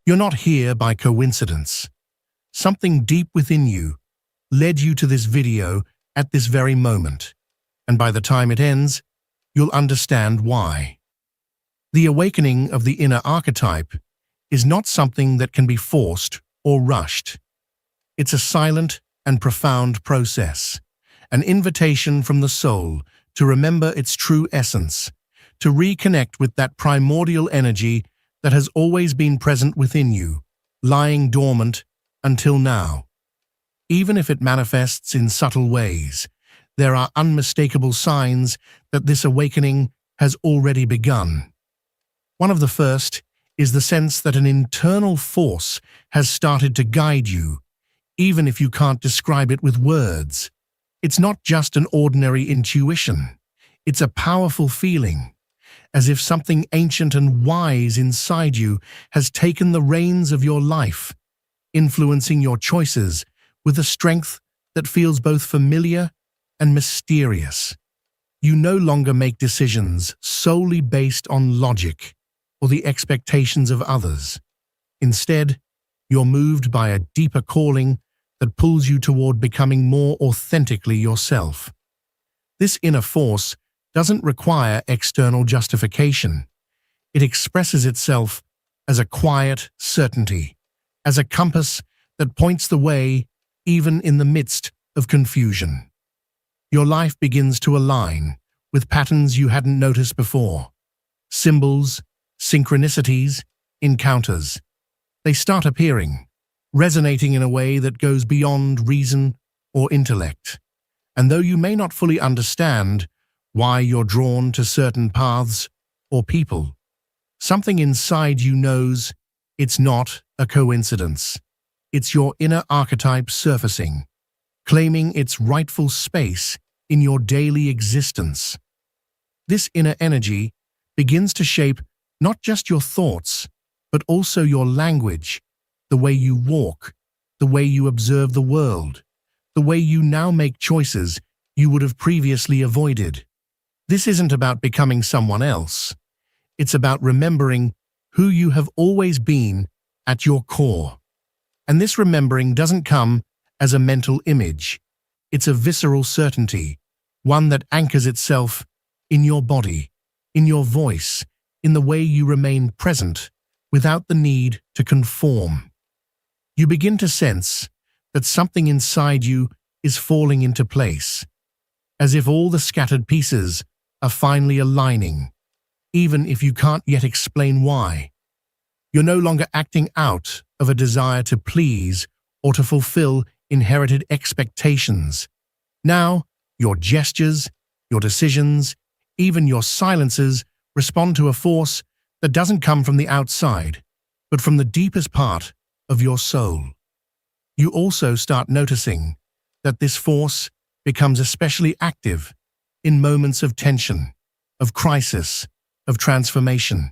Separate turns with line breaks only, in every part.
You're not here by coincidence. Something deep within you led you to this video at this very moment, and by the time it ends, you'll understand why. The awakening of the inner archetype is not something that can be forced or rushed. It's a silent and profound process, an invitation from the soul to remember its true essence, to reconnect with that primordial energy that has always been present within you, lying dormant until now. Even if it manifests in subtle ways, there are unmistakable signs that this awakening has already begun. One of the first is the sense that an internal force has started to guide you, even if you can't describe it with words. It's not just an ordinary intuition. It's a powerful feeling, as if something ancient and wise inside you has taken the reins of your life, influencing your choices with a strength that feels both familiar and mysterious. You no longer make decisions solely based on logic or the expectations of others. Instead, you're moved by a deeper calling that pulls you toward becoming more authentically yourself. This inner force doesn't require external justification. It expresses itself as a quiet certainty, as a compass that points the way even in the midst of confusion. Your life begins to align with patterns you hadn't noticed before. Symbols, synchronicities, encounters. They start appearing, resonating in a way that goes beyond reason or intellect. And though you may not fully understand why you're drawn to certain paths or people, something inside you knows it's not a coincidence. It's your inner archetype surfacing, claiming its rightful space in your daily existence. This inner energy begins to shape not just your thoughts, but also your language, the way you walk, the way you observe the world, the way you now make choices you would have previously avoided. This isn't about becoming someone else. It's about remembering who you have always been at your core. And this remembering doesn't come as a mental image. It's a visceral certainty, one that anchors itself in your body, in your voice, in the way you remain present without the need to conform. You begin to sense that something inside you is falling into place, as if all the scattered pieces are finally aligning, even if you can't yet explain why. You're no longer acting out of a desire to please or to fulfill inherited expectations. Now, your gestures, your decisions, even your silences respond to a force that doesn't come from the outside, but from the deepest part of your soul. You also start noticing that this force becomes especially active in moments of tension, of crisis, of transformation.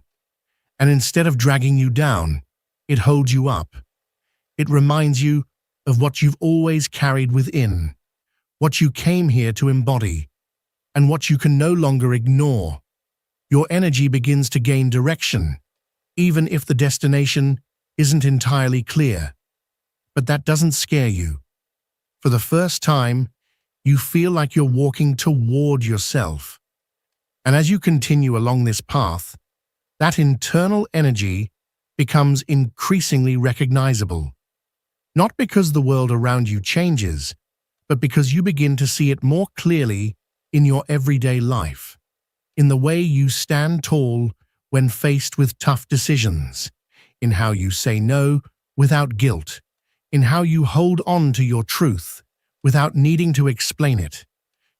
And instead of dragging you down, it holds you up. It reminds you of what you've always carried within, what you came here to embody, and what you can no longer ignore. Your energy begins to gain direction, even if the destination isn't entirely clear. But that doesn't scare you. For the first time, you feel like you're walking toward yourself. And as you continue along this path, that internal energy becomes increasingly recognizable. Not because the world around you changes, but because you begin to see it more clearly in your everyday life, in the way you stand tall when faced with tough decisions, in how you say no without guilt, in how you hold on to your truth without needing to explain it.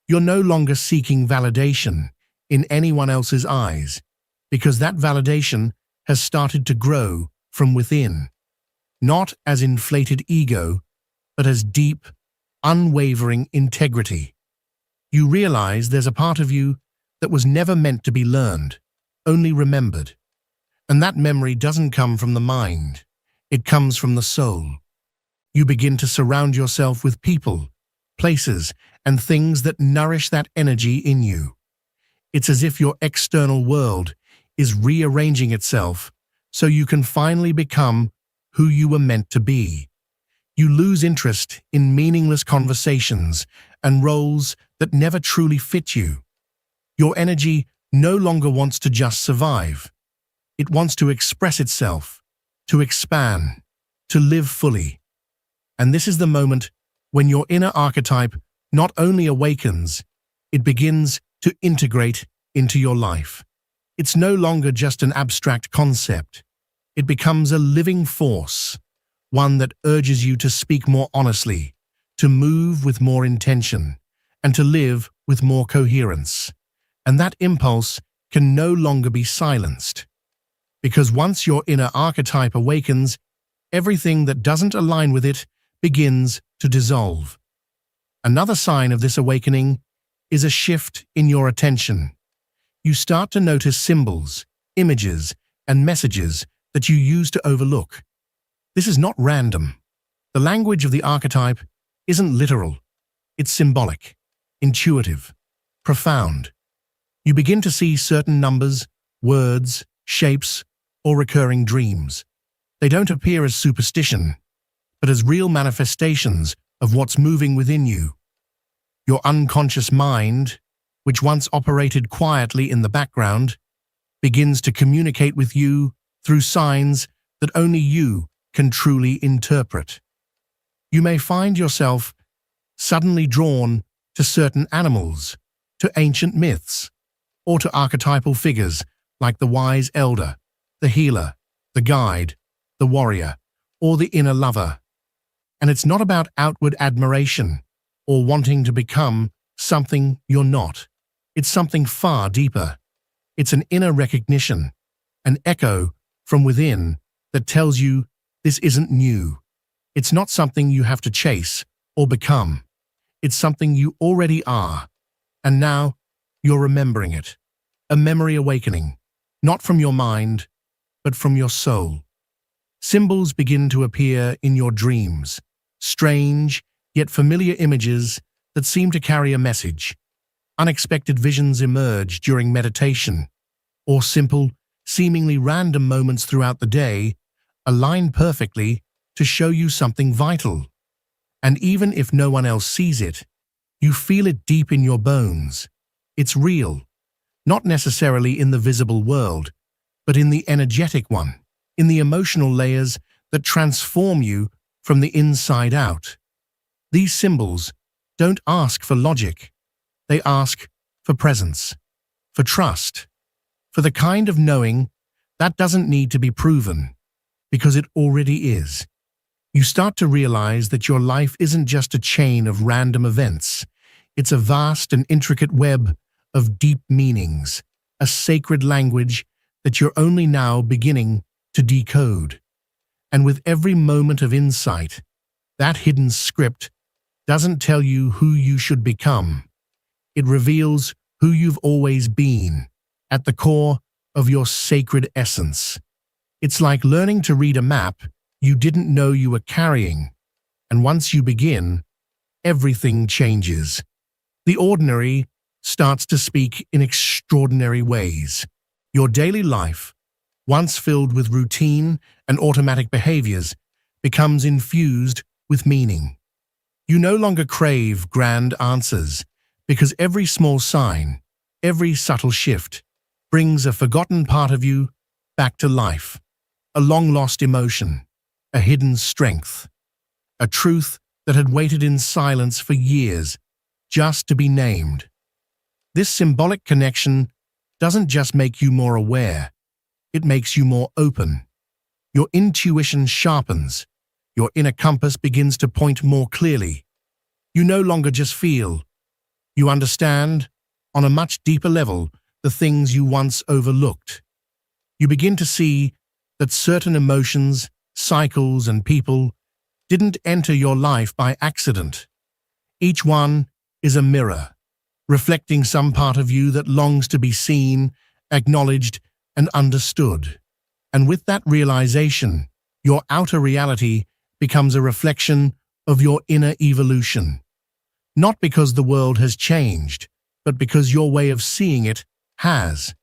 You're no longer seeking validation in anyone else's eyes, because that validation has started to grow from within, not as inflated ego, but as deep, unwavering integrity. You realize there's a part of you that was never meant to be learned, only remembered. And that memory doesn't come from the mind, it comes from the soul. You begin to surround yourself with people, places, and things that nourish that energy in you. It's as if your external world is rearranging itself so you can finally become who you were meant to be. You lose interest in meaningless conversations and roles that never truly fit you. Your energy no longer wants to just survive. It wants to express itself, to expand, to live fully. And this is the moment when your inner archetype not only awakens, it begins to integrate into your life. It's no longer just an abstract concept. It becomes a living force, one that urges you to speak more honestly, to move with more intention, and to live with more coherence. And that impulse can no longer be silenced. Because once your inner archetype awakens, everything that doesn't align with it begins to dissolve. Another sign of this awakening is a shift in your attention. You start to notice symbols, images, and messages that you used to overlook. This is not random. The language of the archetype isn't literal. It's symbolic, intuitive, profound. You begin to see certain numbers, words, shapes, or recurring dreams. They don't appear as superstition, but as real manifestations of what's moving within you. Your unconscious mind, which once operated quietly in the background, begins to communicate with you through signs that only you can truly interpret. You may find yourself suddenly drawn to certain animals, to ancient myths, or to archetypal figures like the wise elder, the healer, the guide, the warrior, or the inner lover. And it's not about outward admiration or wanting to become something you're not. It's something far deeper. It's an inner recognition, an echo from within that tells you this isn't new. It's not something you have to chase or become. It's something you already are. And now you're remembering it. A memory awakening, not from your mind, but from your soul. Symbols begin to appear in your dreams, strange yet familiar images that seem to carry a message. Unexpected visions emerge during meditation, or simple, seemingly random moments throughout the day align perfectly to show you something vital. And even if no one else sees it, you feel it deep in your bones. It's real, not necessarily in the visible world, but in the energetic one, in the emotional layers that transform you from the inside out. These symbols don't ask for logic. They ask for presence, for trust, for the kind of knowing that doesn't need to be proven, because it already is. You start to realize that your life isn't just a chain of random events. It's a vast and intricate web of deep meanings, a sacred language that you're only now beginning to decode. And with every moment of insight, that hidden script doesn't tell you who you should become. It reveals who you've always been, at the core of your sacred essence. It's like learning to read a map you didn't know you were carrying, and once you begin, everything changes. The ordinary starts to speak in extraordinary ways. Your daily life, once filled with routine and automatic behaviors, becomes infused with meaning. You no longer crave grand answers, because every small sign, every subtle shift, brings a forgotten part of you back to life, a long-lost emotion, a hidden strength, a truth that had waited in silence for years just to be named. This symbolic connection doesn't just make you more aware, it makes you more open. Your intuition sharpens, your inner compass begins to point more clearly. You no longer just feel, you understand, on a much deeper level, the things you once overlooked. You begin to see that certain emotions, cycles, and people didn't enter your life by accident. Each one is a mirror, reflecting some part of you that longs to be seen, acknowledged, and understood. And with that realization, your outer reality becomes a reflection of your inner evolution. Not because the world has changed, but because your way of seeing it has.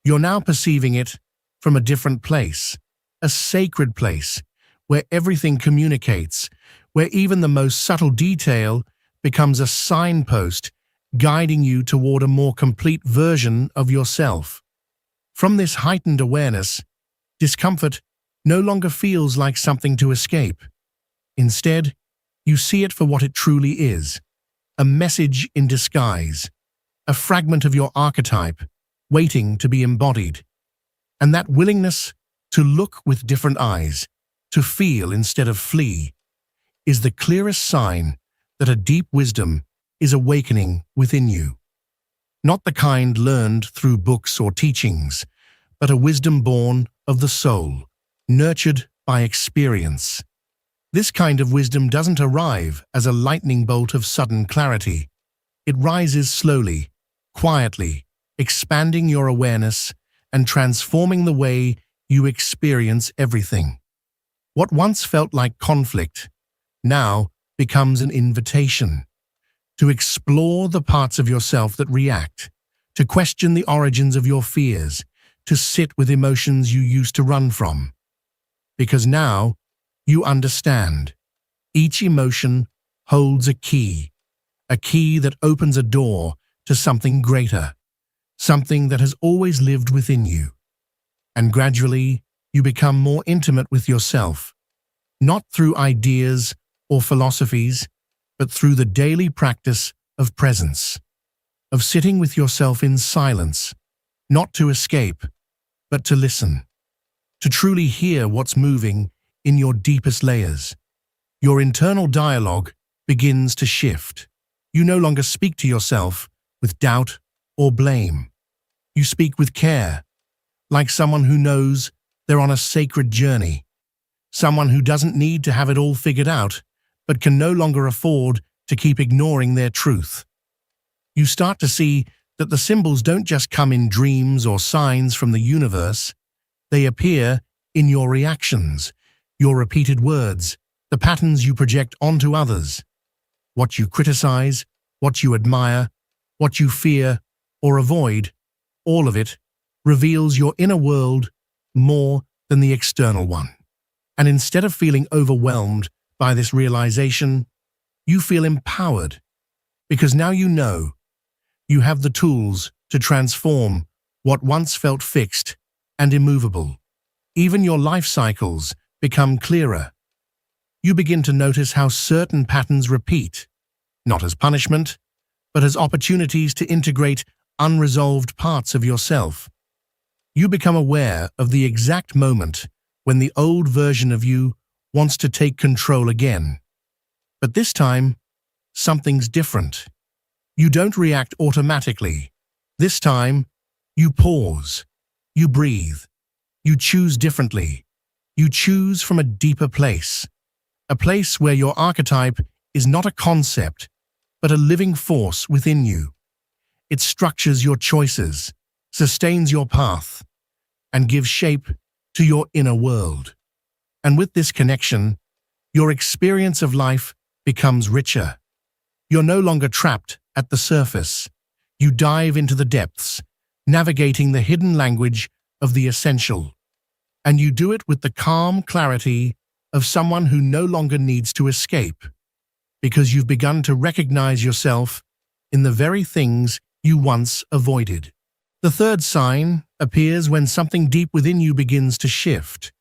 You're now perceiving it from a different place, a sacred place, where everything communicates, where even the most subtle detail becomes a signpost guiding you toward a more complete version of yourself. From this heightened awareness, discomfort no longer feels like something to escape. Instead, you see it for what it truly is, a message in disguise, a fragment of your archetype waiting to be embodied. And that willingness to look with different eyes, to feel instead of flee, is the clearest sign that a deep wisdom is awakening within you. Not the kind learned through books or teachings, but a wisdom born of the soul, nurtured by experience. This kind of wisdom doesn't arrive as a lightning bolt of sudden clarity. It rises slowly, quietly, expanding your awareness and transforming the way you experience everything. What once felt like conflict now becomes an invitation to explore the parts of yourself that react, to question the origins of your fears, to sit with emotions you used to run from. Because now you understand. Each emotion holds a key that opens a door to something greater, something that has always lived within you. And gradually, you become more intimate with yourself, not through ideas or philosophies, but through the daily practice of presence, of sitting with yourself in silence, not to escape, but to listen, to truly hear what's moving in your deepest layers. Your internal dialogue begins to shift. You no longer speak to yourself with doubt or blame. You speak with care, like someone who knows they're on a sacred journey, someone who doesn't need to have it all figured out, but can no longer afford to keep ignoring their truth. You start to see that the symbols don't just come in dreams or signs from the universe. They appear in your reactions, your repeated words, the patterns you project onto others. What you criticize, what you admire, what you fear or avoid, all of it reveals your inner world more than the external one. And instead of feeling overwhelmed by this realization, you feel empowered, because now you know you have the tools to transform what once felt fixed and immovable. Even your life cycles become clearer. You begin to notice how certain patterns repeat, not as punishment, but as opportunities to integrate unresolved parts of yourself. You become aware of the exact moment when the old version of you wants to take control again. But this time, something's different. You don't react automatically. This time, you pause, you breathe, you choose differently. You choose from a deeper place, a place where your archetype is not a concept, but a living force within you. It structures your choices, sustains your path, and gives shape to your inner world. And with this connection, your experience of life becomes richer. You're no longer trapped at the surface. You dive into the depths, navigating the hidden language of the essential. And you do it with the calm clarity of someone who no longer needs to escape, because you've begun to recognize yourself in the very things you once avoided. The third sign appears when something deep within you begins to shift,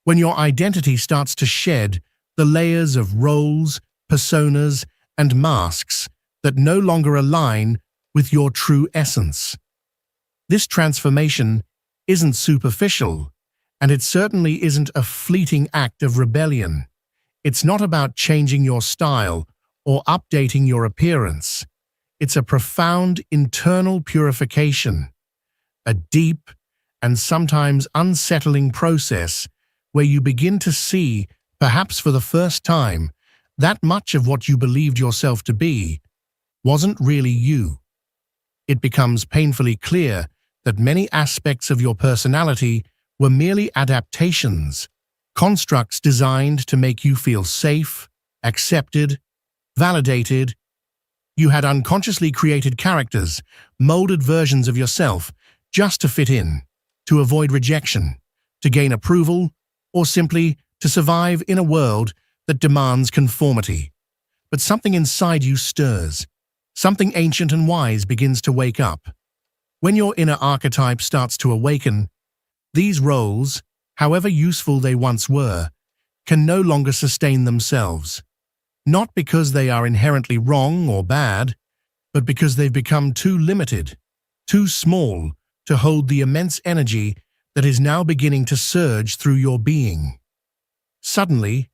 when your identity starts to shed the layers of roles, personas, and masks that no longer align with your true essence. This transformation isn't superficial, and it certainly isn't a fleeting act of rebellion. It's not about changing your style or updating your appearance. It's a profound internal purification, a deep and sometimes unsettling process where you begin to see, perhaps for the first time, that much of what you believed yourself to be wasn't really you. It becomes painfully clear that many aspects of your personality were merely adaptations, constructs designed to make you feel safe, accepted, validated. You had unconsciously created characters, molded versions of yourself, just to fit in, to avoid rejection, to gain approval, or simply to survive in a world that demands conformity. But something inside you stirs. Something ancient and wise begins to wake up. When your inner archetype starts to awaken, these roles, however useful they once were, can no longer sustain themselves. Not because they are inherently wrong or bad, but because they've become too limited, too small to hold the immense energy that is now beginning to surge through your being. Suddenly,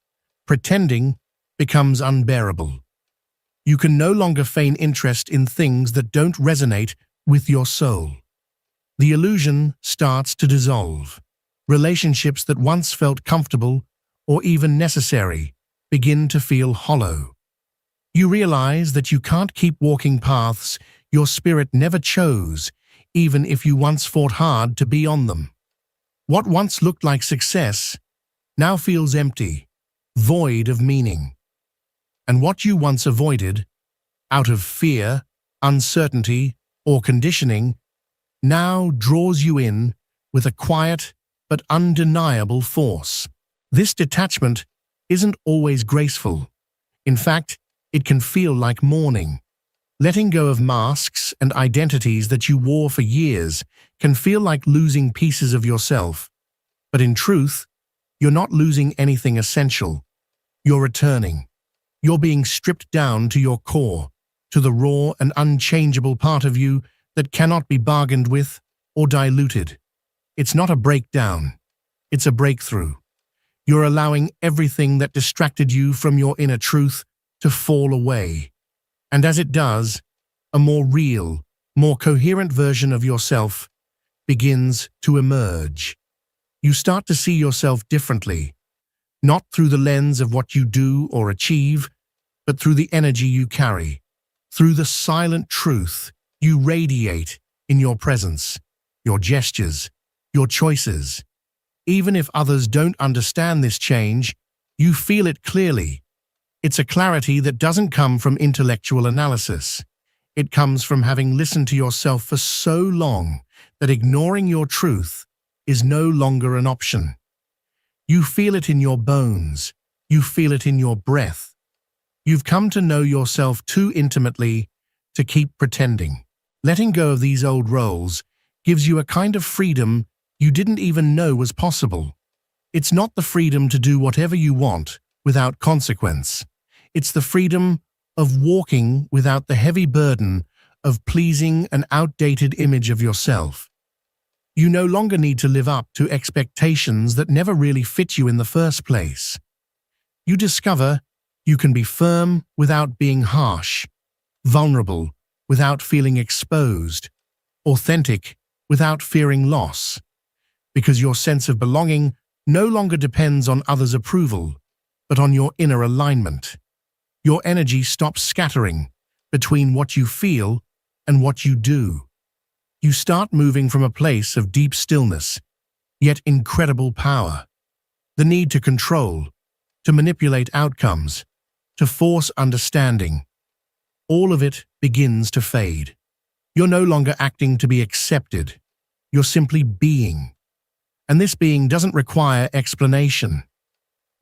pretending becomes unbearable. You can no longer feign interest in things that don't resonate with your soul. The illusion starts to dissolve. Relationships that once felt comfortable or even necessary begin to feel hollow. You realize that you can't keep walking paths your spirit never chose, even if you once fought hard to be on them. What once looked like success now feels empty, void of meaning. And what you once avoided, out of fear, uncertainty, or conditioning, now draws you in with a quiet but undeniable force. This detachment isn't always graceful. In fact, it can feel like mourning. Letting go of masks and identities that you wore for years can feel like losing pieces of yourself. But in truth, you're not losing anything essential. You're returning. You're being stripped down to your core, to the raw and unchangeable part of you that cannot be bargained with or diluted. It's not a breakdown. It's a breakthrough. You're allowing everything that distracted you from your inner truth to fall away. And as it does, a more real, more coherent version of yourself begins to emerge. You start to see yourself differently, not through the lens of what you do or achieve, but through the energy you carry, through the silent truth you radiate in your presence, your gestures, your choices. Even if others don't understand this change, you feel it clearly. It's a clarity that doesn't come from intellectual analysis. It comes from having listened to yourself for so long that ignoring your truth is no longer an option. You feel it in your bones. You feel it in your breath. You've come to know yourself too intimately to keep pretending. Letting go of these old roles gives you a kind of freedom you didn't even know was possible. It's not the freedom to do whatever you want without consequence. It's the freedom of walking without the heavy burden of pleasing an outdated image of yourself. You no longer need to live up to expectations that never really fit you in the first place. You discover you can be firm without being harsh, vulnerable without feeling exposed, authentic without fearing loss, because your sense of belonging no longer depends on others' approval, but on your inner alignment. Your energy stops scattering between what you feel and what you do. You start moving from a place of deep stillness, yet incredible power. The need to control, to manipulate outcomes, to force understanding. All of it begins to fade. You're no longer acting to be accepted. You're simply being. And this being doesn't require explanation.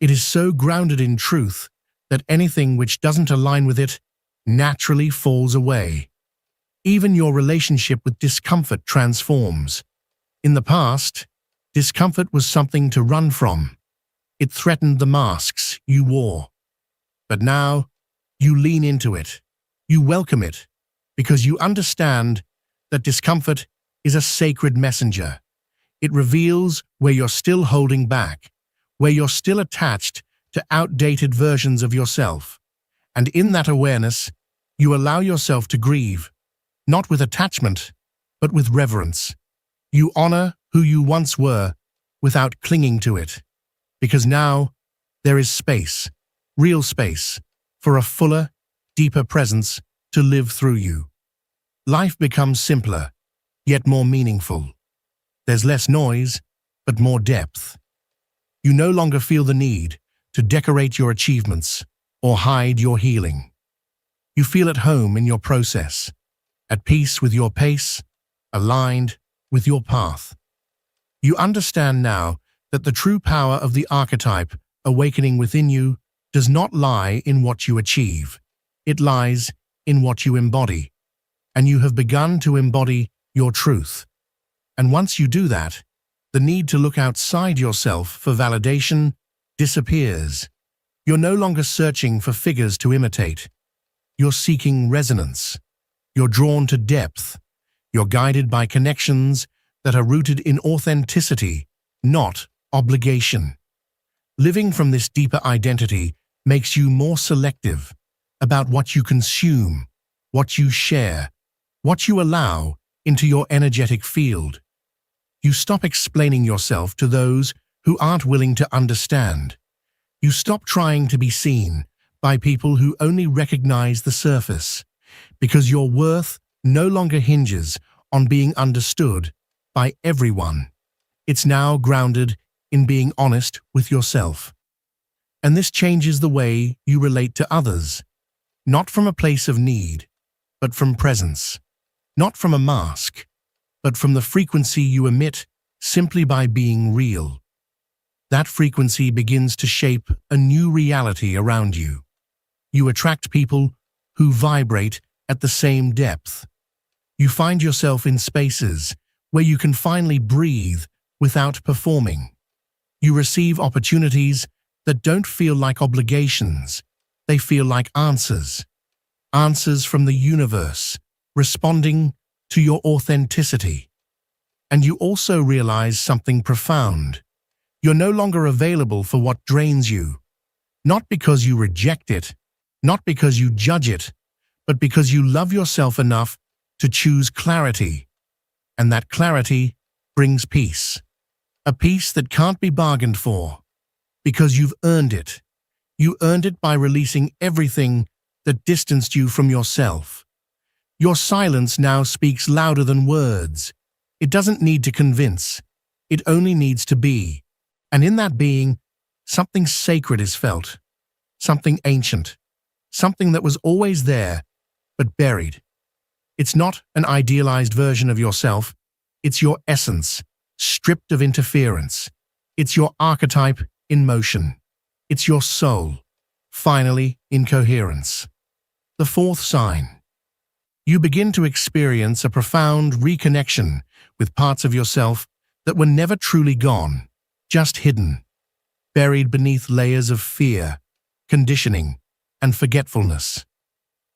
It is so grounded in truth that anything which doesn't align with it naturally falls away. Even your relationship with discomfort transforms. In the past, discomfort was something to run from. It threatened the masks you wore. But now, you lean into it. You welcome it, because you understand that discomfort is a sacred messenger. It reveals where you're still holding back, where you're still attached to outdated versions of yourself. And in that awareness, you allow yourself to grieve, not with attachment, but with reverence. You honor who you once were without clinging to it, because now there is space, real space, for a fuller, deeper presence to live through you. Life becomes simpler, yet more meaningful. There's less noise, but more depth. You no longer feel the need to decorate your achievements or hide your healing. You feel at home in your process, at peace with your pace, aligned with your path. You understand now that the true power of the archetype Awakening within you does not lie in what you achieve. It lies in what you embody. And you have begun to embody your truth. And once you do that, the need to look outside yourself for validation disappears. You're no longer searching for figures to imitate. You're seeking resonance. You're drawn to depth. You're guided by connections that are rooted in authenticity, not obligation. Living from this deeper identity makes you more selective about what you consume, what you share, what you allow into your energetic field. You stop explaining yourself to those who aren't willing to understand. You stop trying to be seen by people who only recognize the surface, because your worth no longer hinges on being understood by everyone. It's now grounded in being honest with yourself. And this changes the way you relate to others, not from a place of need, but from presence, not from a mask, but from the frequency you emit simply by being real. That frequency begins to shape a new reality around you. You attract people who vibrate at the same depth. You find yourself in spaces where you can finally breathe without performing. You receive opportunities that don't feel like obligations. They feel like answers. Answers from the universe, responding to your authenticity. And you also realize something profound. You're no longer available for what drains you. Not because you reject it, not because you judge it, but because you love yourself enough to choose clarity. And that clarity brings peace. A peace that can't be bargained for, because you've earned it. You earned it by releasing everything that distanced you from yourself. Your silence now speaks louder than words. It doesn't need to convince. It only needs to be. And in that being, something sacred is felt. Something ancient. Something that was always there, but buried. It's not an idealized version of yourself. It's your essence, stripped of interference. It's your archetype in motion. It's your soul, finally in coherence. The fourth sign. You begin to experience a profound reconnection with parts of yourself that were never truly gone, just hidden, buried beneath layers of fear, conditioning, and forgetfulness.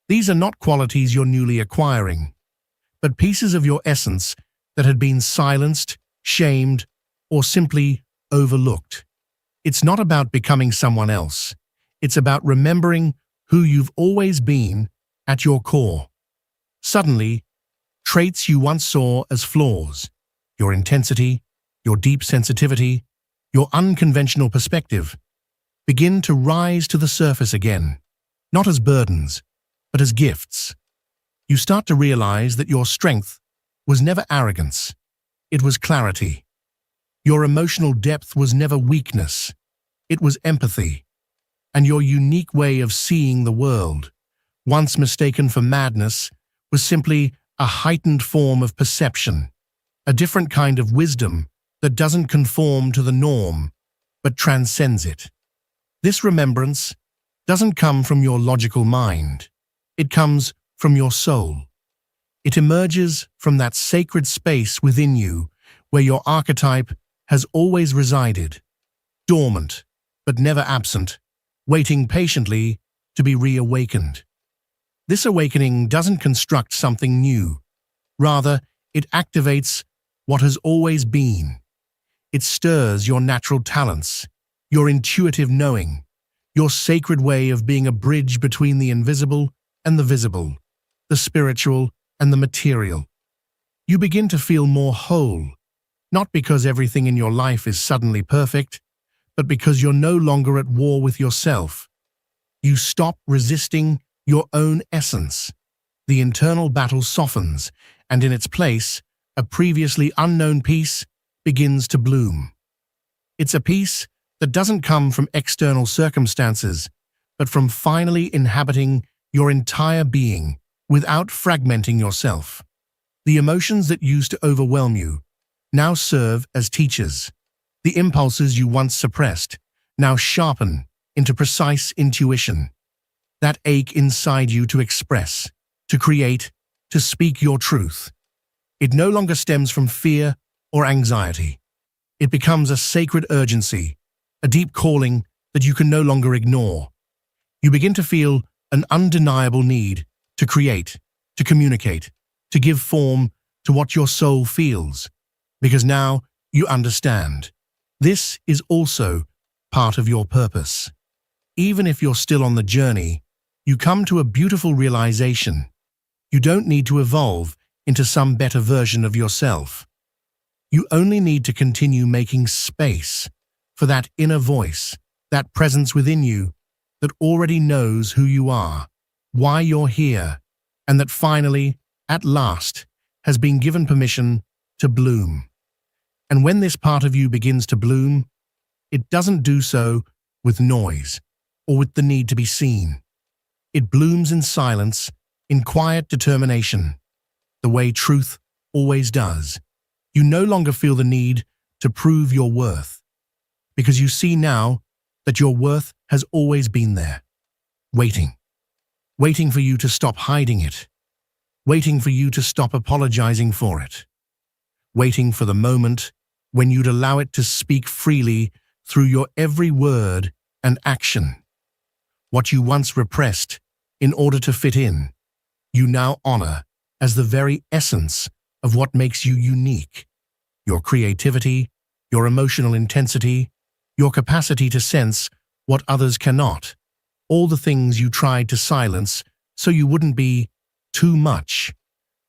These are not qualities you're newly acquiring, but pieces of your essence that had been silenced, shamed, or simply overlooked. It's not about becoming someone else. It's about remembering who you've always been at your core. Suddenly, traits you once saw as flaws, your intensity, your deep sensitivity, your unconventional perspective, begin to rise to the surface again, not as burdens, but as gifts. You start to realize that your strength was never arrogance. It was clarity. Your emotional depth was never weakness. It was empathy. And your unique way of seeing the world, once mistaken for madness, was simply a heightened form of perception, a different kind of wisdom that doesn't conform to the norm, but transcends it. This remembrance doesn't come from your logical mind. It comes from your soul. It emerges from that sacred space within you where your archetype has always resided, dormant, but never absent, waiting patiently to be reawakened. This awakening doesn't construct something new. Rather, it activates what has always been. It stirs your natural talents, your intuitive knowing, your sacred way of being a bridge between the invisible and the visible, the spiritual and the material. You begin to feel more whole, not because everything in your life is suddenly perfect, but because you're no longer at war with yourself. You stop resisting your own essence. The internal battle softens, and in its place, a previously unknown peace begins to bloom. It's a peace that doesn't come from external circumstances, but from finally inhabiting your entire being without fragmenting yourself. The emotions that used to overwhelm you now serve as teachers. The impulses you once suppressed now sharpen into precise intuition. That ache inside you to express, to create, to speak your truth. It no longer stems from fear or anxiety. It becomes a sacred urgency, a deep calling that you can no longer ignore. You begin to feel an undeniable need to create, to communicate, to give form to what your soul feels, because now you understand. This is also part of your purpose. Even if you're still on the journey, you come to a beautiful realization. You don't need to evolve into some better version of yourself. You only need to continue making space for that inner voice, that presence within you that already knows who you are, why you're here, and that finally, at last, has been given permission to bloom. And when this part of you begins to bloom, it doesn't do so with noise or with the need to be seen. It blooms in silence, in quiet determination, the way truth always does. You no longer feel the need to prove your worth, because you see now that your worth has always been there, waiting for you to stop hiding it, waiting for you to stop apologizing for it, waiting for the moment when you'd allow it to speak freely through your every word and action. What you once repressed in order to fit in, you now honor as the very essence of what makes you unique. Your creativity, your emotional intensity, your capacity to sense what others cannot, all the things you tried to silence so you wouldn't be too much,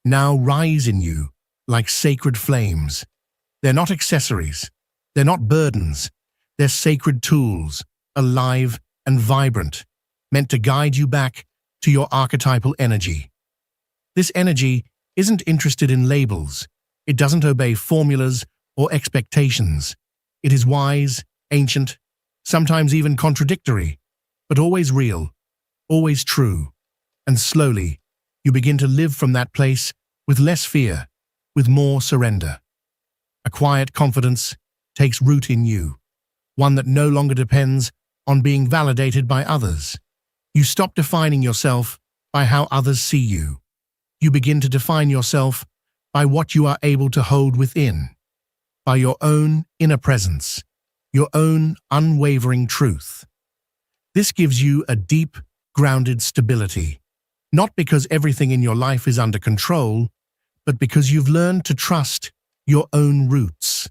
now rise in you like sacred flames. They're not accessories, they're not burdens, they're sacred tools, alive and vibrant, meant to guide you back to your archetypal energy. This energy isn't interested in labels. It doesn't obey formulas or expectations. It is wise, ancient, sometimes even contradictory, but always real, always true. And slowly, you begin to live from that place with less fear, with more surrender. A quiet confidence takes root in you, one that no longer depends on being validated by others. You stop defining yourself by how others see you. You begin to define yourself by what you are able to hold within, by your own inner presence, your own unwavering truth. This gives you a deep, grounded stability, not because everything in your life is under control, but because you've learned to trust your own roots.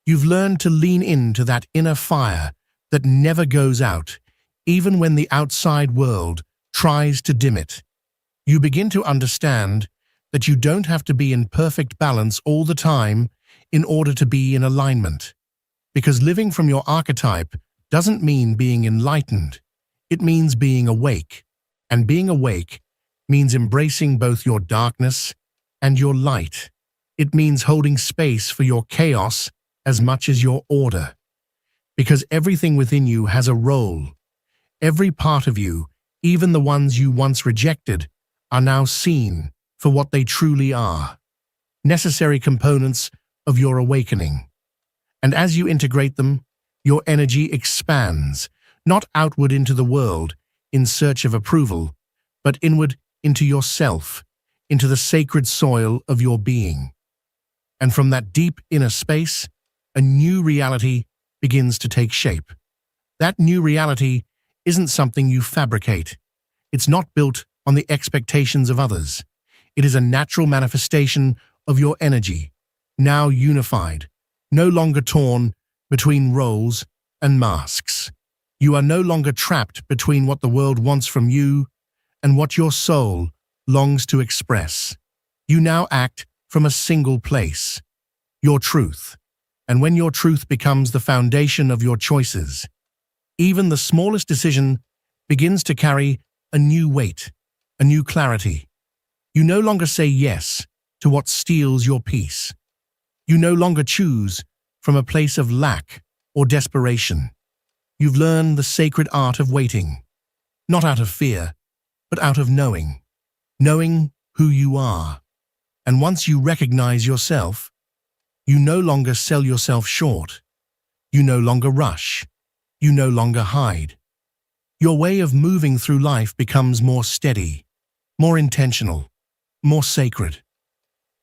You've learned to lean into that inner fire that never goes out, even when the outside world tries to dim it. You begin to understand that you don't have to be in perfect balance all the time in order to be in alignment. Because living from your archetype doesn't mean being enlightened. It means being awake. And being awake means embracing both your darkness and your light. It means holding space for your chaos as much as your order. Because everything within you has a role. Every part of you, even the ones you once rejected, are now seen for what they truly are, necessary components of your awakening. And as you integrate them, your energy expands, not outward into the world in search of approval, but inward into yourself, into the sacred soil of your being. And from that deep inner space, a new reality begins to take shape. That new reality isn't something you fabricate. It's not built on the expectations of others. It is a natural manifestation of your energy, now unified, no longer torn between roles and masks. You are no longer trapped between what the world wants from you and what your soul longs to express. You now act from a single place, your truth. And when your truth becomes the foundation of your choices, even the smallest decision begins to carry a new weight, a new clarity. You no longer say yes to what steals your peace. You no longer choose from a place of lack or desperation. You've learned the sacred art of waiting, not out of fear, but out of knowing who you are. And once you recognize yourself, you no longer sell yourself short. You no longer rush. you no longer hide. Your way of moving through life becomes more steady, more intentional, more sacred.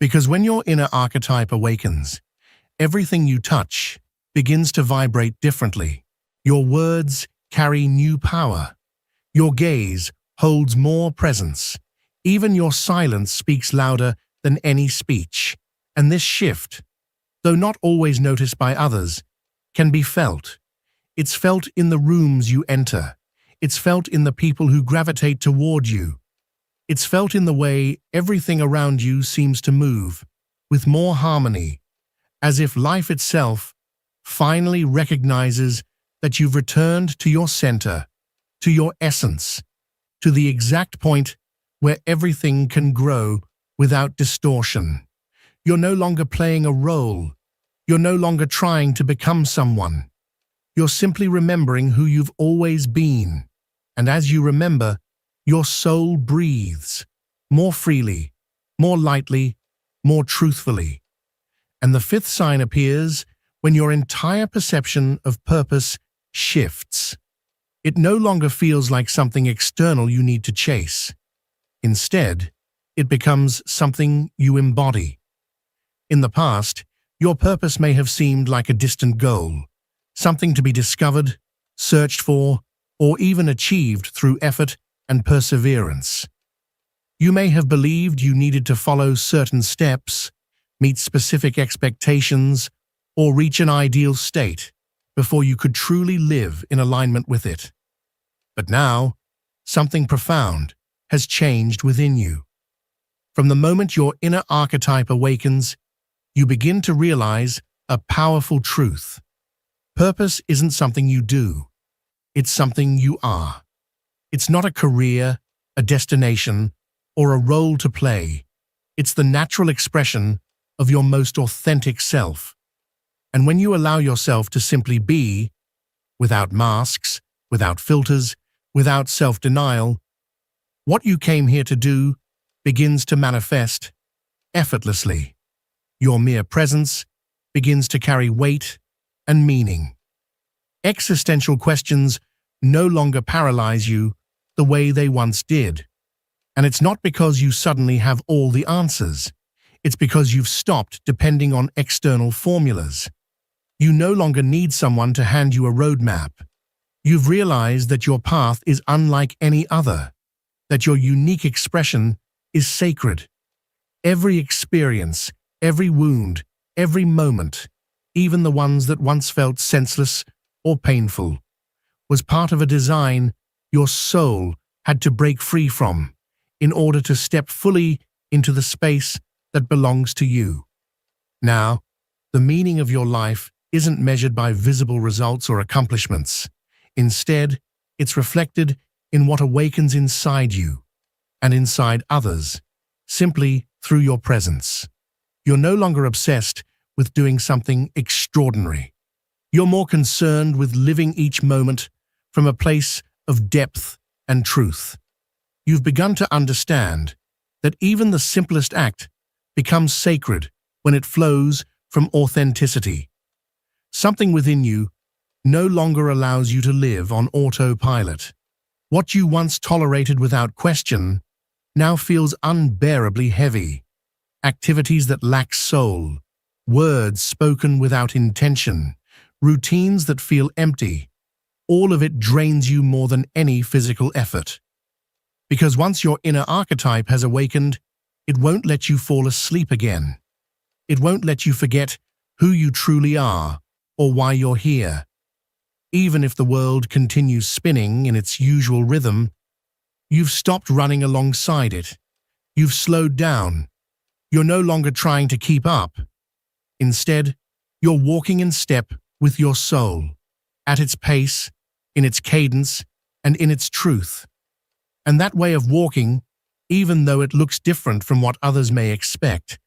Because when your inner archetype awakens, everything you touch begins to vibrate differently. Your words carry new power. Your gaze holds more presence. Even your silence speaks louder than any speech. And this shift, though not always noticed by others, can be felt. It's felt in the rooms you enter. It's felt in the people who gravitate toward you. It's felt in the way everything around you seems to move, with more harmony, as if life itself finally recognizes that you've returned to your center, to your essence, to the exact point where everything can grow without distortion. You're no longer playing a role. You're no longer trying to become someone. You're simply remembering who you've always been. And as you remember, your soul breathes more freely, more lightly, more truthfully. And the fifth sign appears when your entire perception of purpose shifts. It no longer feels like something external you need to chase. Instead, it becomes something you embody. In the past, your purpose may have seemed like a distant goal, something to be discovered, searched for, or even achieved through effort and perseverance. You may have believed you needed to follow certain steps, meet specific expectations, or reach an ideal state before you could truly live in alignment with it. But now, something profound has changed within you. From the moment your inner archetype awakens, you begin to realize a powerful truth. Purpose isn't something you do. It's something you are. It's not a career, a destination, or a role to play. It's the natural expression of your most authentic self. And when you allow yourself to simply be, without masks, without filters, without self-denial, what you came here to do begins to manifest effortlessly. Your mere presence begins to carry weight and meaning. Existential questions no longer paralyze you the way they once did. And it's not because you suddenly have all the answers. It's because you've stopped depending on external formulas. You no longer need someone to hand you a roadmap. You've realized that your path is unlike any other, that your unique expression is sacred. Every experience, every wound, every moment, even the ones that once felt senseless or painful, was part of a design your soul had to break free from in order to step fully into the space that belongs to you. Now, the meaning of your life isn't measured by visible results or accomplishments. Instead, it's reflected in what awakens inside you and inside others, simply through your presence. You're no longer obsessed with doing something extraordinary. You're more concerned with living each moment from a place of depth and truth. You've begun to understand that even the simplest act becomes sacred when it flows from authenticity. Something within you no longer allows you to live on autopilot. What you once tolerated without question now feels unbearably heavy. Activities that lack soul, words spoken without intention, routines that feel empty, all of it drains you more than any physical effort. Because once your inner archetype has awakened, it won't let you fall asleep again. It won't let you forget who you truly are or why you're here. Even if the world continues spinning in its usual rhythm, you've stopped running alongside it. You've slowed down. You're no longer trying to keep up. Instead, you're walking in step with your soul, at its pace, in its cadence, and in its truth. And that way of walking, even though it looks different from what others may expect,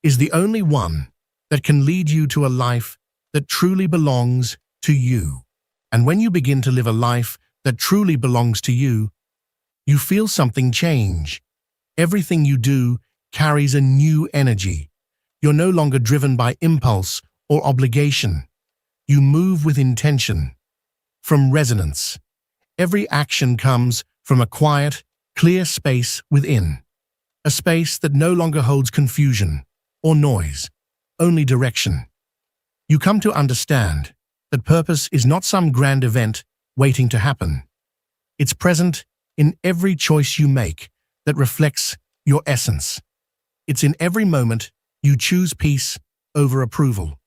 is the only one that can lead you to a life that truly belongs to you. And when you begin to live a life that truly belongs to you, you feel something change. Everything you do carries a new energy. You're no longer driven by impulse or obligation. You move with intention, from resonance. Every action comes from a quiet, clear space within. A space that no longer holds confusion or noise, only direction. You come to understand that purpose is not some grand event waiting to happen. It's present in every choice you make that reflects your essence. It's in every moment you choose peace over approval.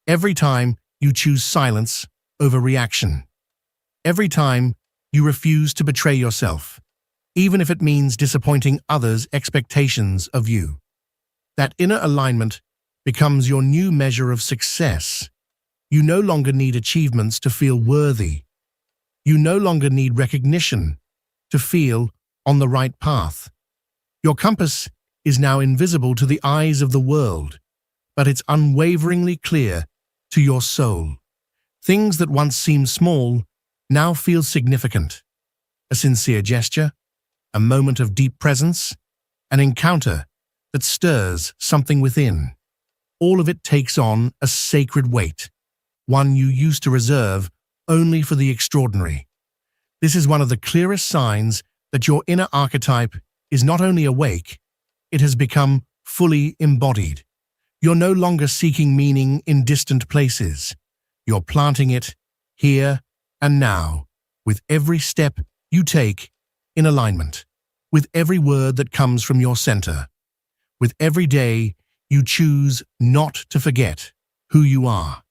Every time you choose silence over reaction. Every time you refuse to betray yourself, even if it means disappointing others' expectations of you. That inner alignment becomes your new measure of success. You no longer need achievements to feel worthy. You no longer need recognition to feel on the right path. Your compass is now invisible to the eyes of the world, but it's unwaveringly clear to your soul. Things that once seemed small now feel significant. A sincere gesture, a moment of deep presence, an encounter that stirs something within. All of it takes on a sacred weight, one you used to reserve only for the extraordinary. This is one of the clearest signs that your inner archetype is not only awake, it has become fully embodied. You're no longer seeking meaning in distant places. You're planting it here and now, with every step you take in alignment, with every word that comes from your center, with every day you choose not to forget who you are.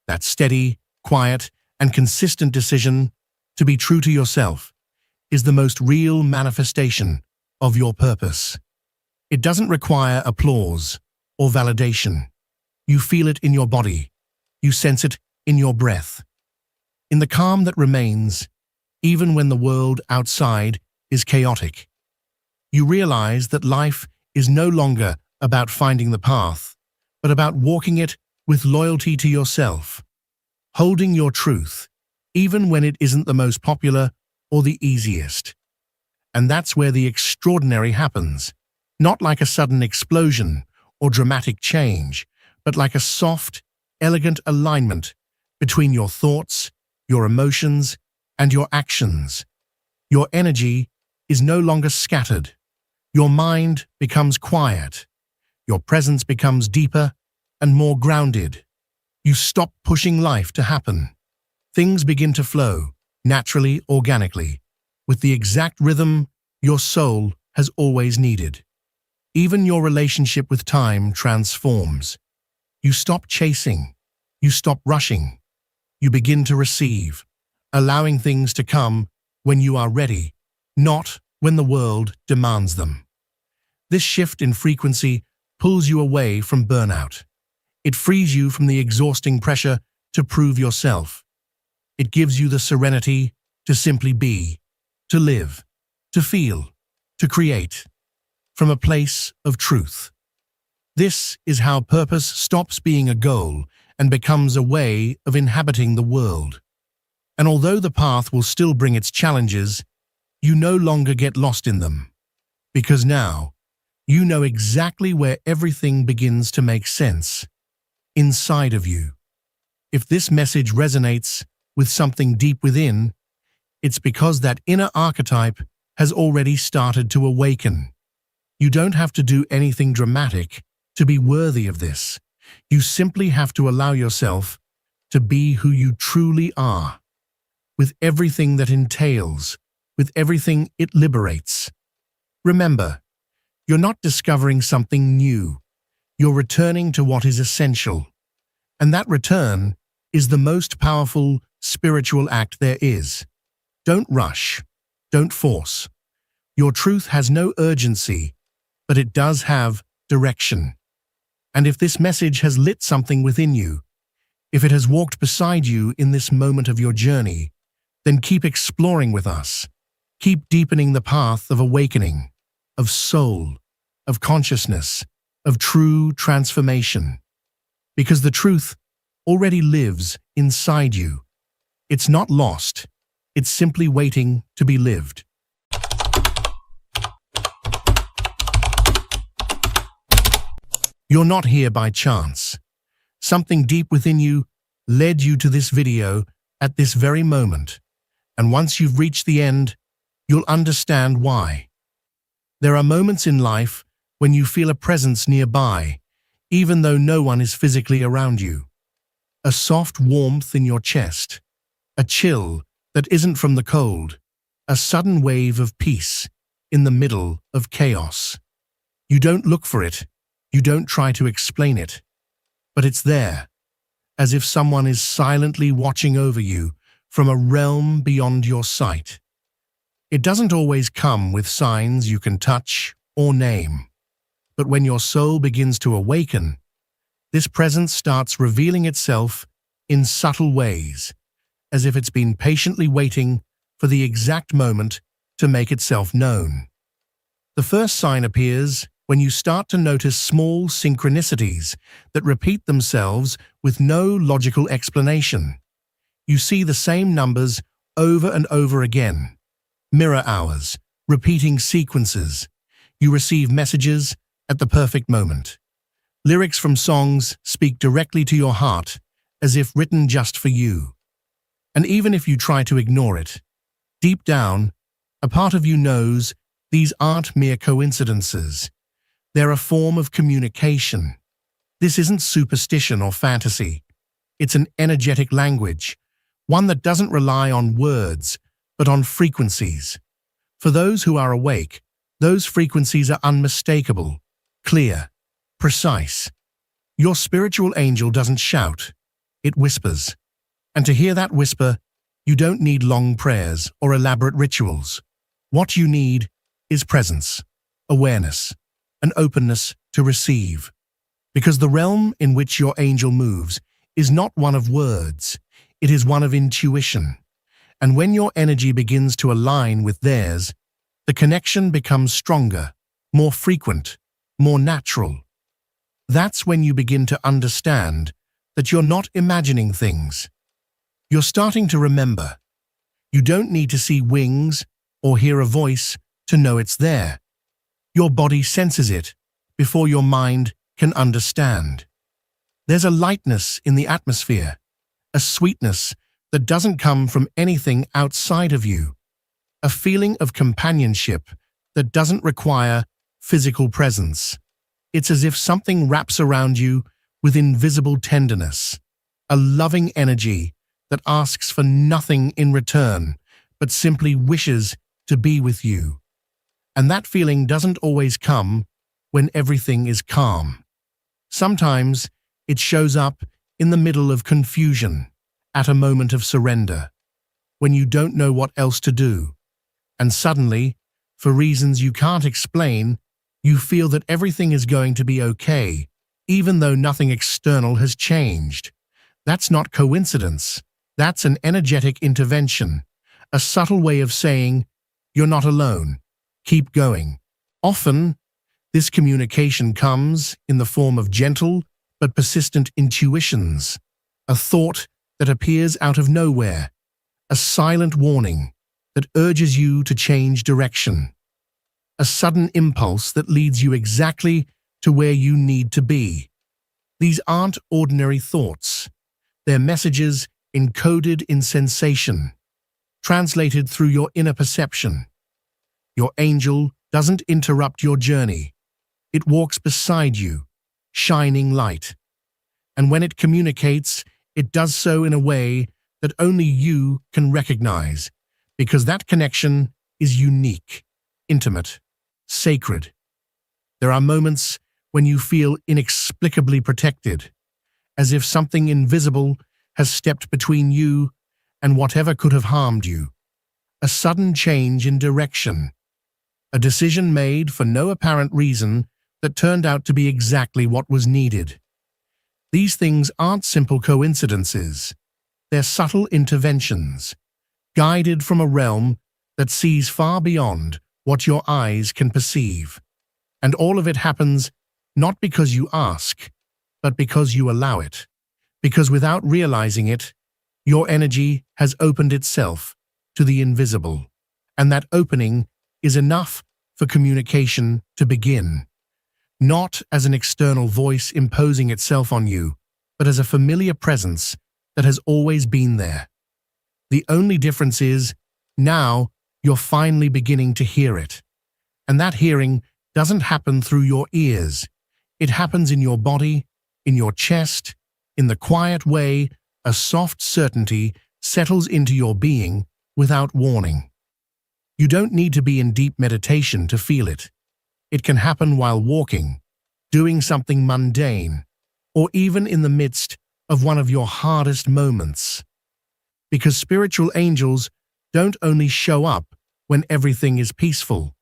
That steady, quiet, and consistent decision to be true to yourself is the most real manifestation of your purpose. It doesn't require applause or validation. You feel it in your body. You sense it in your breath. In the calm that remains, even when the world outside is chaotic. You realize that life is no longer about finding the path, but about walking it with loyalty to yourself, holding your truth, even when it isn't the most popular or the easiest. And that's where the extraordinary happens, not like a sudden explosion or dramatic change, but like a soft, elegant alignment between your thoughts, your emotions, and your actions. Your energy is no longer scattered. Your mind becomes quiet. Your presence becomes deeper and more grounded. You stop pushing life to happen. Things begin to flow, naturally, organically, with the exact rhythm your soul has always needed. Even your relationship with time transforms. You stop chasing. You stop rushing. You begin to receive, allowing things to come when you are ready, not when the world demands them. This shift in frequency pulls you away from burnout. It frees you from the exhausting pressure to prove yourself. It gives you the serenity to simply be, to live, to feel, to create, from a place of truth. This is how purpose stops being a goal and becomes a way of inhabiting the world. And although the path will still bring its challenges, you no longer get lost in them. Because now, you know exactly where everything begins to make sense. Inside of you. If this message resonates with something deep within, it's because that inner archetype has already started to awaken. You don't have to do anything dramatic to be worthy of this. You simply have to allow yourself to be who you truly are, with everything that entails, with everything it liberates. Remember, you're not discovering something new. You're returning to what is essential. And that return is the most powerful spiritual act there is. Don't rush. Don't force. Your truth has no urgency, but it does have direction. And if this message has lit something within you, if it has walked beside you in this moment of your journey, then keep exploring with us. Keep deepening the path of awakening, of soul, of consciousness, of true transformation. Because the truth already lives inside you. It's not lost. It's simply waiting to be lived. You're not here by chance. Something deep within you led you to this video at this very moment. And once you've reached the end, you'll understand why. There are moments in life when you feel a presence nearby, even though no one is physically around you. A soft warmth in your chest, a chill that isn't from the cold, a sudden wave of peace in the middle of chaos. You don't look for it, you don't try to explain it, but it's there, as if someone is silently watching over you from a realm beyond your sight. It doesn't always come with signs you can touch or name, but when your soul begins to awaken, this presence starts revealing itself in subtle ways, as if it's been patiently waiting for the exact moment to make itself known. The first sign appears when you start to notice small synchronicities that repeat themselves with no logical explanation. You see the same numbers over and over again. Mirror hours, repeating sequences. You receive messages at the perfect moment. Lyrics from songs speak directly to your heart, as if written just for you. And even if you try to ignore it, deep down, a part of you knows these aren't mere coincidences. They're a form of communication. This isn't superstition or fantasy. It's an energetic language, one that doesn't rely on words, but on frequencies. For those who are awake, those frequencies are unmistakable, clear, precise. Your spiritual angel doesn't shout, it whispers. And to hear that whisper, you don't need long prayers or elaborate rituals. What you need is presence, awareness, and openness to receive. Because the realm in which your angel moves is not one of words, it is one of intuition. And when your energy begins to align with theirs, the connection becomes stronger, more frequent, more natural. That's when you begin to understand that you're not imagining things. You're starting to remember. You don't need to see wings or hear a voice to know it's there. Your body senses it before your mind can understand. There's a lightness in the atmosphere, a sweetness that doesn't come from anything outside of you, a feeling of companionship that doesn't require physical presence. It's as if something wraps around you with invisible tenderness, a loving energy that asks for nothing in return, but simply wishes to be with you. And that feeling doesn't always come when everything is calm. Sometimes it shows up in the middle of confusion, at a moment of surrender, when you don't know what else to do. And suddenly, for reasons you can't explain, you feel that everything is going to be okay, even though nothing external has changed. That's not coincidence. That's an energetic intervention, a subtle way of saying, you're not alone. Keep going. Often, this communication comes in the form of gentle but persistent intuitions, a thought that appears out of nowhere, a silent warning that urges you to change direction, a sudden impulse that leads you exactly to where you need to be. These aren't ordinary thoughts. They're messages encoded in sensation, translated through your inner perception. Your angel doesn't interrupt your journey. It walks beside you, shining light. And when it communicates, it does so in a way that only you can recognize, because that connection is unique, intimate, sacred. There are moments when you feel inexplicably protected, as if something invisible has stepped between you and whatever could have harmed you. A sudden change in direction, a decision made for no apparent reason that turned out to be exactly what was needed. These things aren't simple coincidences. They're subtle interventions, guided from a realm that sees far beyond what your eyes can perceive. And all of it happens not because you ask, but because you allow it. Because without realizing it, your energy has opened itself to the invisible. And that opening is enough for communication to begin. Not as an external voice imposing itself on you, but as a familiar presence that has always been there. The only difference is, now you're finally beginning to hear it. And that hearing doesn't happen through your ears. It happens in your body, in your chest, in the quiet way a soft certainty settles into your being without warning. You don't need to be in deep meditation to feel it. It can happen while walking, doing something mundane, or even in the midst of one of your hardest moments. Because spiritual angels don't only show up when everything is peaceful.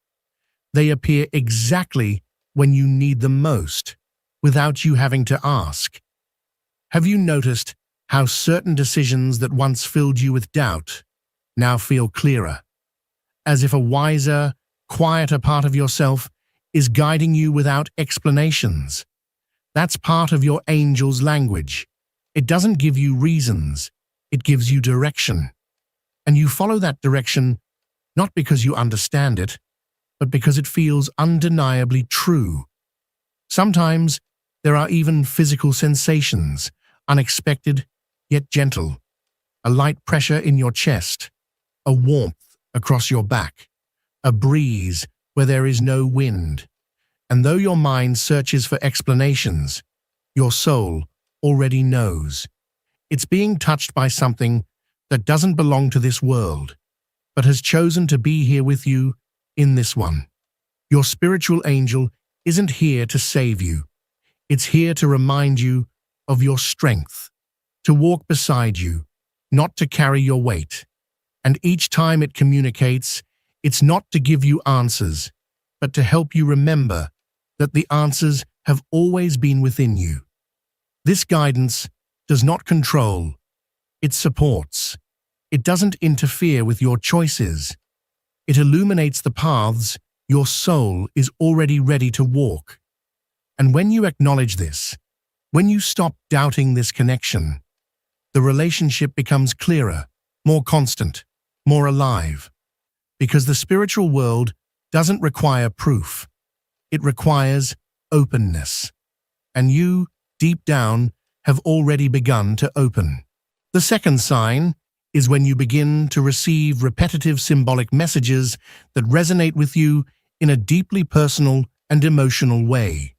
They appear exactly when you need them most, without you having to ask. Have you noticed how certain decisions that once filled you with doubt now feel clearer? As if a wiser, quieter part of yourself is guiding you without explanations. That's part of your angel's language. It doesn't give you reasons, it gives you direction. And you follow that direction not because you understand it, but because it feels undeniably true. Sometimes there are even physical sensations, unexpected yet gentle. A light pressure in your chest, a warmth across your back, a breeze where there is no wind. And though your mind searches for explanations, your soul already knows. It's being touched by something that doesn't belong to this world, but has chosen to be here with you in this one. Your spiritual angel isn't here to save you. It's here to remind you of your strength, to walk beside you, not to carry your weight. And each time it communicates, it's not to give you answers, but to help you remember that the answers have always been within you. This guidance does not control, it supports. It doesn't interfere with your choices. It illuminates the paths your soul is already ready to walk. And when you acknowledge this, when you stop doubting this connection, the relationship becomes clearer, more constant, more alive. Because the spiritual world doesn't require proof. It requires openness. And you, deep down, have already begun to open. The second sign is when you begin to receive repetitive symbolic messages that resonate with you in a deeply personal and emotional way.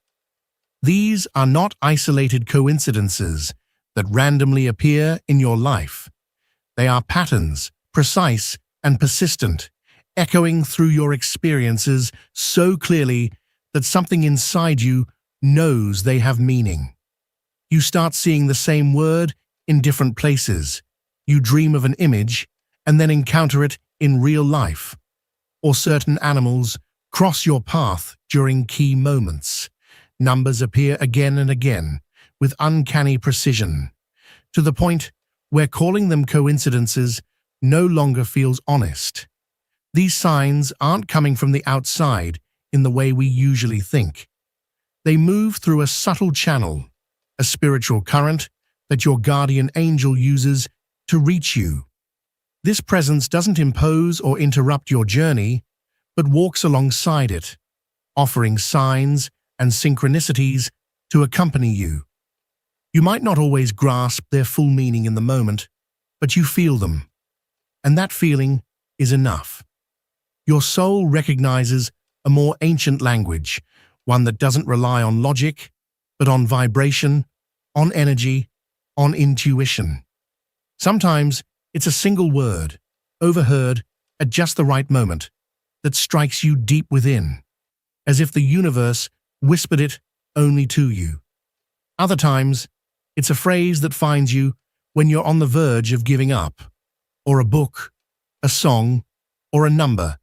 These are not isolated coincidences that randomly appear in your life. They are patterns, precise and persistent, echoing through your experiences so clearly that something inside you knows they have meaning. You start seeing the same word in different places. You dream of an image and then encounter it in real life. Or certain animals cross your path during key moments. Numbers appear again and again with uncanny precision, to the point where calling them coincidences no longer feels honest. These signs aren't coming from the outside in the way we usually think. They move through a subtle channel, a spiritual current that your guardian angel uses to reach you. This presence doesn't impose or interrupt your journey, but walks alongside it, offering signs and synchronicities to accompany you. You might not always grasp their full meaning in the moment, but you feel them. And that feeling is enough. Your soul recognizes a more ancient language, one that doesn't rely on logic, but on vibration, on energy, on intuition. Sometimes it's a single word, overheard at just the right moment, that strikes you deep within, as if the universe whispered it only to you. Other times, it's a phrase that finds you when you're on the verge of giving up, or a book, a song, or a number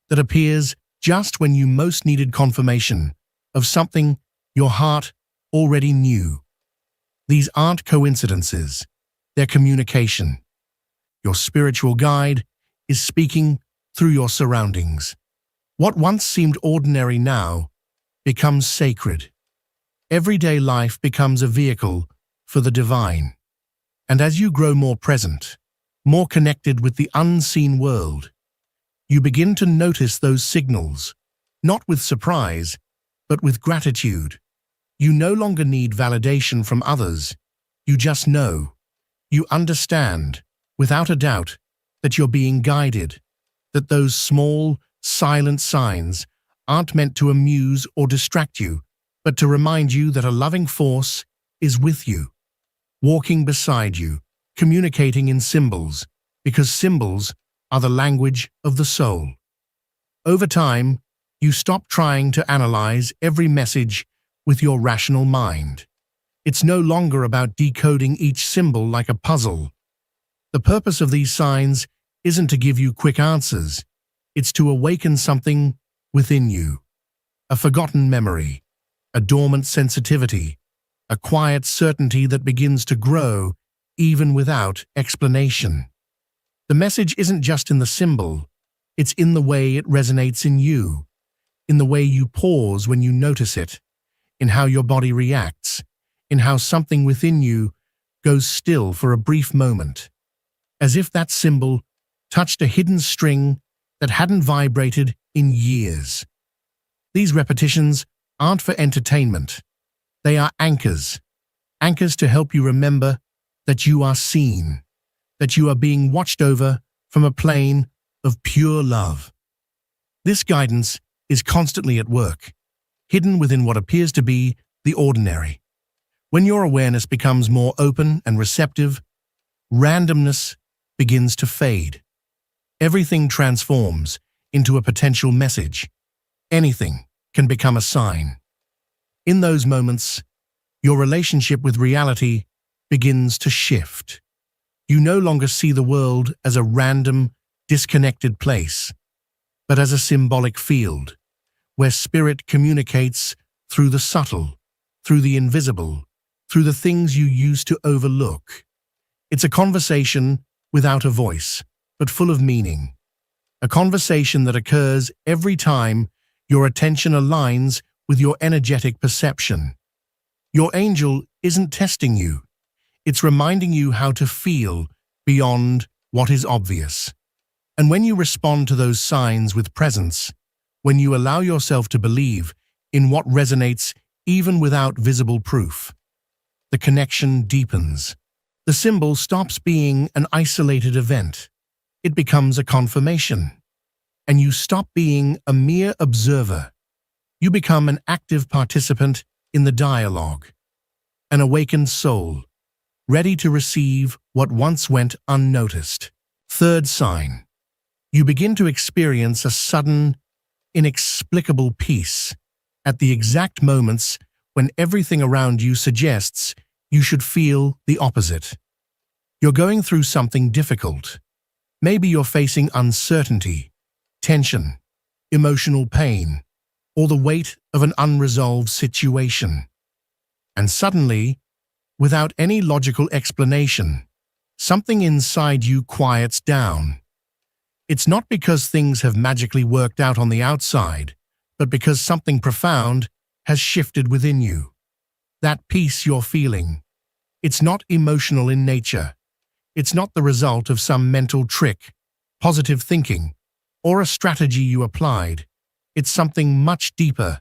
that appears just when you most needed confirmation of something your heart already knew. These aren't coincidences, they're communication. Your spiritual guide is speaking through your surroundings. What once seemed ordinary now becomes sacred. Everyday life becomes a vehicle for the divine. And as you grow more present, more connected with the unseen world, you begin to notice those signals, not with surprise, but with gratitude. You no longer need validation from others. You just know. You understand, without a doubt, that you're being guided, that those small, silent signs aren't meant to amuse or distract you, but to remind you that a loving force is with you, walking beside you, communicating in symbols, because symbols are the language of the soul. Over time, you stop trying to analyze every message with your rational mind. It's no longer about decoding each symbol like a puzzle. The purpose of these signs isn't to give you quick answers. It's to awaken something within you. A forgotten memory, a dormant sensitivity, a quiet certainty that begins to grow even without explanation. The message isn't just in the symbol, it's in the way it resonates in you, in the way you pause when you notice it, in how your body reacts, in how something within you goes still for a brief moment, as if that symbol touched a hidden string that hadn't vibrated in years. These repetitions aren't for entertainment. They are anchors, anchors to help you remember that you are seen, that you are being watched over from a plane of pure love. This guidance is constantly at work, hidden within what appears to be the ordinary. When your awareness becomes more open and receptive, randomness begins to fade. Everything transforms into a potential message. Anything can become a sign. In those moments, your relationship with reality begins to shift. You no longer see the world as a random, disconnected place, but as a symbolic field, where spirit communicates through the subtle, through the invisible, through the things you used to overlook. It's a conversation without a voice, but full of meaning. A conversation that occurs every time your attention aligns with your energetic perception. Your angel isn't testing you. It's reminding you how to feel beyond what is obvious. And when you respond to those signs with presence, when you allow yourself to believe in what resonates even without visible proof, the connection deepens. The symbol stops being an isolated event. It becomes a confirmation. And you stop being a mere observer. You become an active participant in the dialogue, an awakened soul, ready to receive what once went unnoticed. Third sign. You begin to experience a sudden, inexplicable peace at the exact moments when everything around you suggests you should feel the opposite. You're going through something difficult. Maybe you're facing uncertainty, tension, emotional pain, or the weight of an unresolved situation. And suddenly, without any logical explanation, something inside you quiets down. It's not because things have magically worked out on the outside, but because something profound has shifted within you. That peace you're feeling, it's not emotional in nature. It's not the result of some mental trick, positive thinking, or a strategy you applied. It's something much deeper.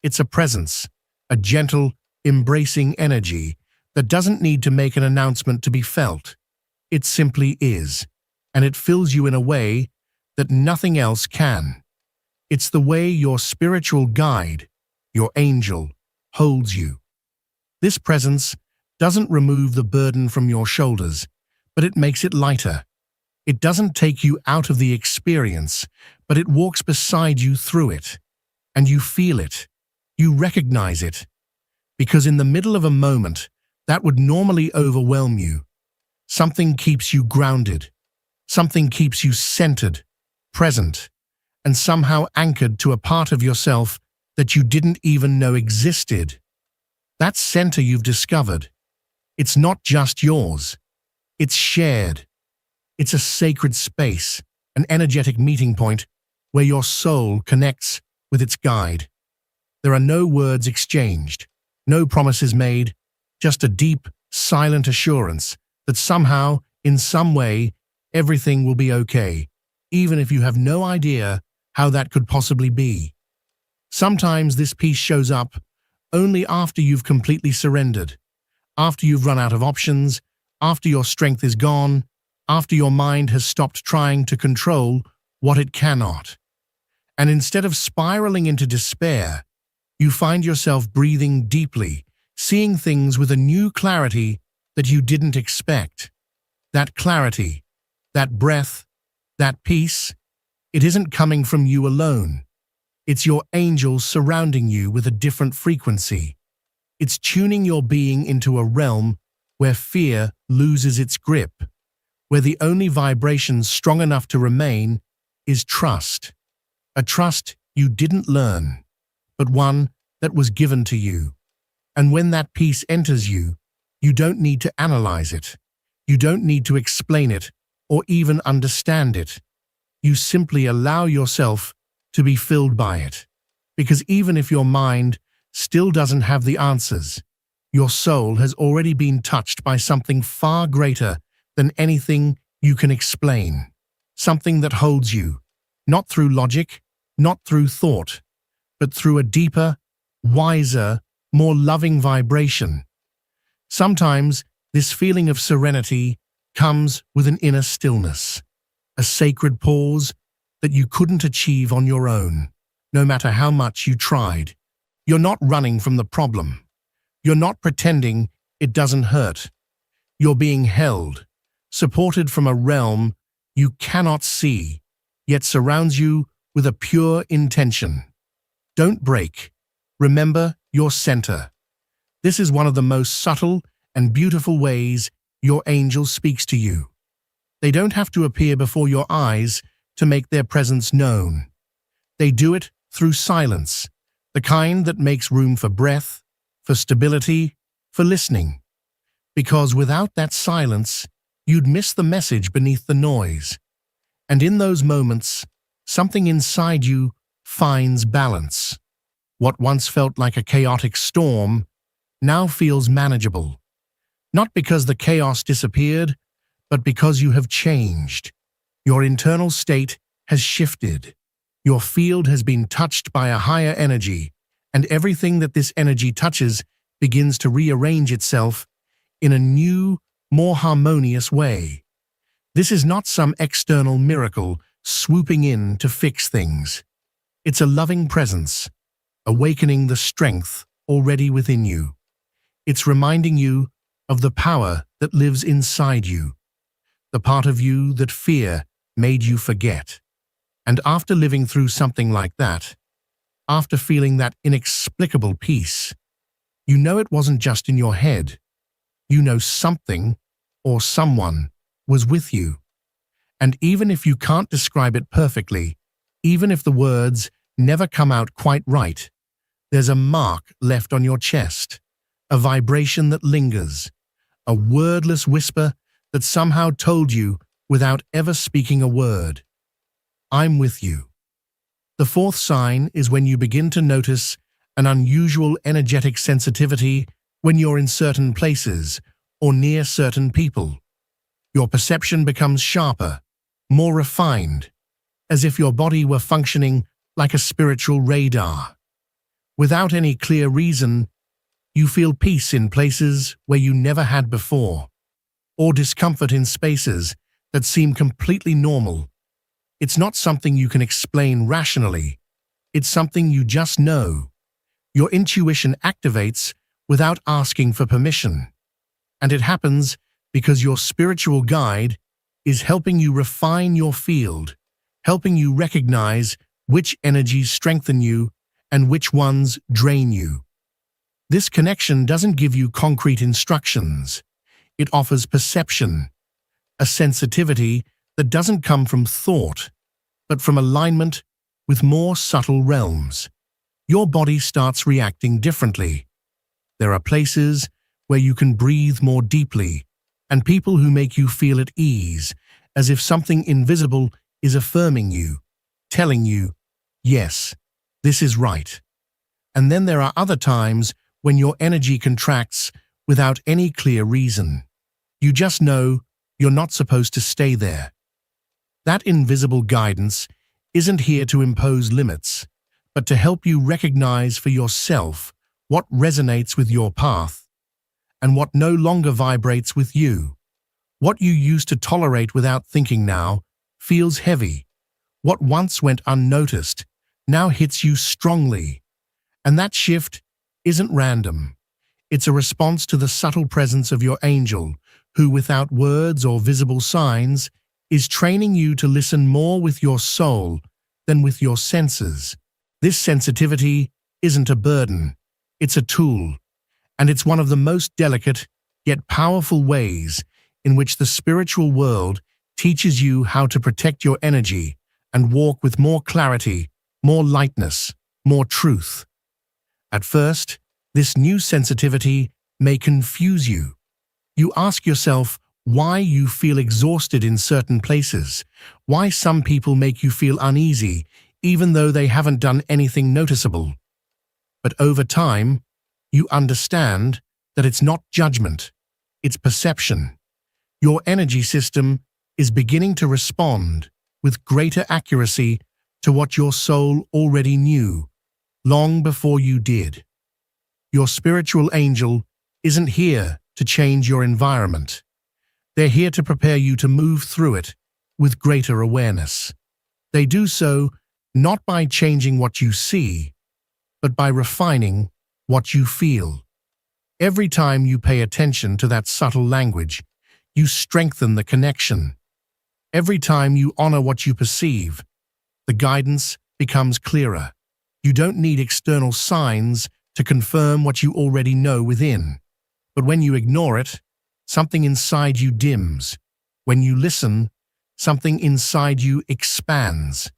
It's a presence, a gentle, embracing energy that doesn't need to make an announcement to be felt. It simply is, and it fills you in a way that nothing else can. It's the way your spiritual guide, your angel, holds you. This presence doesn't remove the burden from your shoulders, but it makes it lighter. It doesn't take you out of the experience, but it walks beside you through it. And you feel it. You recognize it. Because in the middle of a moment that would normally overwhelm you, something keeps you grounded. Something keeps you centered, present, and somehow anchored to a part of yourself that you didn't even know existed. That center you've discovered, it's not just yours. It's shared. It's a sacred space, an energetic meeting point where your soul connects with its guide. There are no words exchanged, no promises made, just a deep, silent assurance that somehow, in some way, everything will be okay, even if you have no idea how that could possibly be. Sometimes this peace shows up only after you've completely surrendered, after you've run out of options, after your strength is gone, after your mind has stopped trying to control what it cannot. And instead of spiraling into despair, you find yourself breathing deeply, seeing things with a new clarity that you didn't expect. That clarity, that breath, that peace, it isn't coming from you alone. It's your angels surrounding you with a different frequency. It's tuning your being into a realm where fear loses its grip, where the only vibration strong enough to remain is trust. A trust you didn't learn, but one that was given to you. And when that peace enters you, you don't need to analyze it. You don't need to explain it or even understand it. You simply allow yourself to be filled by it. Because even if your mind still doesn't have the answers, your soul has already been touched by something far greater than anything you can explain. Something that holds you, not through logic, not through thought, but through a deeper, wiser, more loving vibration. Sometimes this feeling of serenity comes with an inner stillness, a sacred pause that you couldn't achieve on your own, no matter how much you tried. You're not running from the problem. You're not pretending it doesn't hurt. You're being held, supported from a realm you cannot see, yet surrounds you with a pure intention. Don't break. Remember your center. This is one of the most subtle and beautiful ways your angel speaks to you. They don't have to appear before your eyes to make their presence known. They do it through silence, the kind that makes room for breath, for stability, for listening. Because without that silence, you'd miss the message beneath the noise. And in those moments, something inside you finds balance. What once felt like a chaotic storm now feels manageable. Not because the chaos disappeared, but because you have changed. Your internal state has shifted. Your field has been touched by a higher energy, and everything that this energy touches begins to rearrange itself in a new, more harmonious way. This is not some external miracle swooping in to fix things. It's a loving presence, awakening the strength already within you. It's reminding you of the power that lives inside you, the part of you that fear made you forget. And after living through something like that, after feeling that inexplicable peace, you know it wasn't just in your head. You know something or someone was with you. And even if you can't describe it perfectly, even if the words never come out quite right, there's a mark left on your chest, a vibration that lingers, a wordless whisper that somehow told you without ever speaking a word, I'm with you. The fourth sign is when you begin to notice an unusual energetic sensitivity when you're in certain places or near certain people. Your perception becomes sharper, more refined, as if your body were functioning like a spiritual radar. Without any clear reason, you feel peace in places where you never had before, or discomfort in spaces that seem completely normal. It's not something you can explain rationally. It's something you just know. Your intuition activates without asking for permission. And it happens because your spiritual guide is helping you refine your field, helping you recognize which energies strengthen you and which ones drain you. This connection doesn't give you concrete instructions. It offers perception, a sensitivity that doesn't come from thought, but from alignment with more subtle realms. Your body starts reacting differently. There are places where you can breathe more deeply, and people who make you feel at ease, as if something invisible is affirming you, telling you, yes, this is right. And then there are other times when your energy contracts without any clear reason. You just know you're not supposed to stay there. That invisible guidance isn't here to impose limits, but to help you recognize for yourself what resonates with your path and what no longer vibrates with you. What you used to tolerate without thinking now feels heavy. What once went unnoticed now hits you strongly. And that shift isn't random. It's a response to the subtle presence of your angel, who, without words or visible signs, is training you to listen more with your soul than with your senses. This sensitivity isn't a burden, it's a tool, and it's one of the most delicate yet powerful ways in which the spiritual world teaches you how to protect your energy and walk with more clarity, more lightness, more truth. At first, this new sensitivity may confuse you. You ask yourself why you feel exhausted in certain places, why some people make you feel uneasy, even though they haven't done anything noticeable. But over time, you understand that it's not judgment, it's perception. Your energy system is beginning to respond with greater accuracy to what your soul already knew, long before you did. Your spiritual angel isn't here to change your environment. They're here to prepare you to move through it with greater awareness. They do so not by changing what you see, but by refining what you feel. Every time you pay attention to that subtle language, you strengthen the connection. Every time you honor what you perceive, the guidance becomes clearer. You don't need external signs to confirm what you already know within. But when you ignore it, something inside you dims. When you listen, something inside you expands.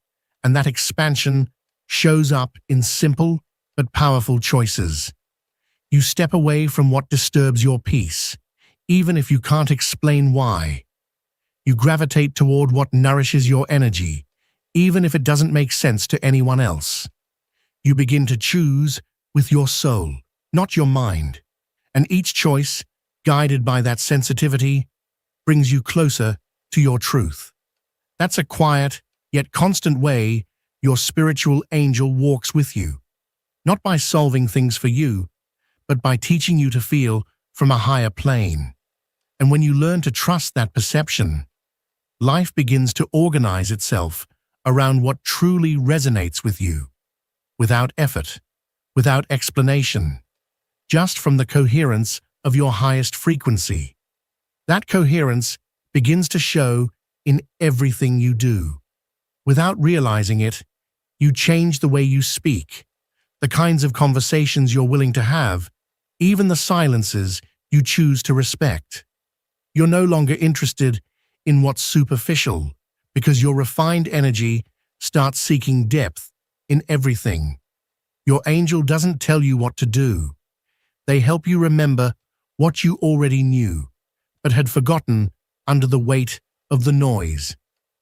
And that expansion shows up in simple but powerful choices. You step away from what disturbs your peace, even if you can't explain why. You gravitate toward what nourishes your energy, even if it doesn't make sense to anyone else. You begin to choose with your soul, not your mind. And each choice, guided by that sensitivity, brings you closer to your truth. That's a quiet, yet constant way your spiritual angel walks with you, not by solving things for you, but by teaching you to feel from a higher plane. And when you learn to trust that perception, life begins to organize itself around what truly resonates with you, without effort, without explanation, just from the coherence of your highest frequency. That coherence begins to show in everything you do. Without realizing it, you change the way you speak, the kinds of conversations you're willing to have, even the silences you choose to respect. You're no longer interested in what's superficial, because your refined energy starts seeking depth in everything. Your angel doesn't tell you what to do. They help you remember what you already knew, but had forgotten under the weight of the noise.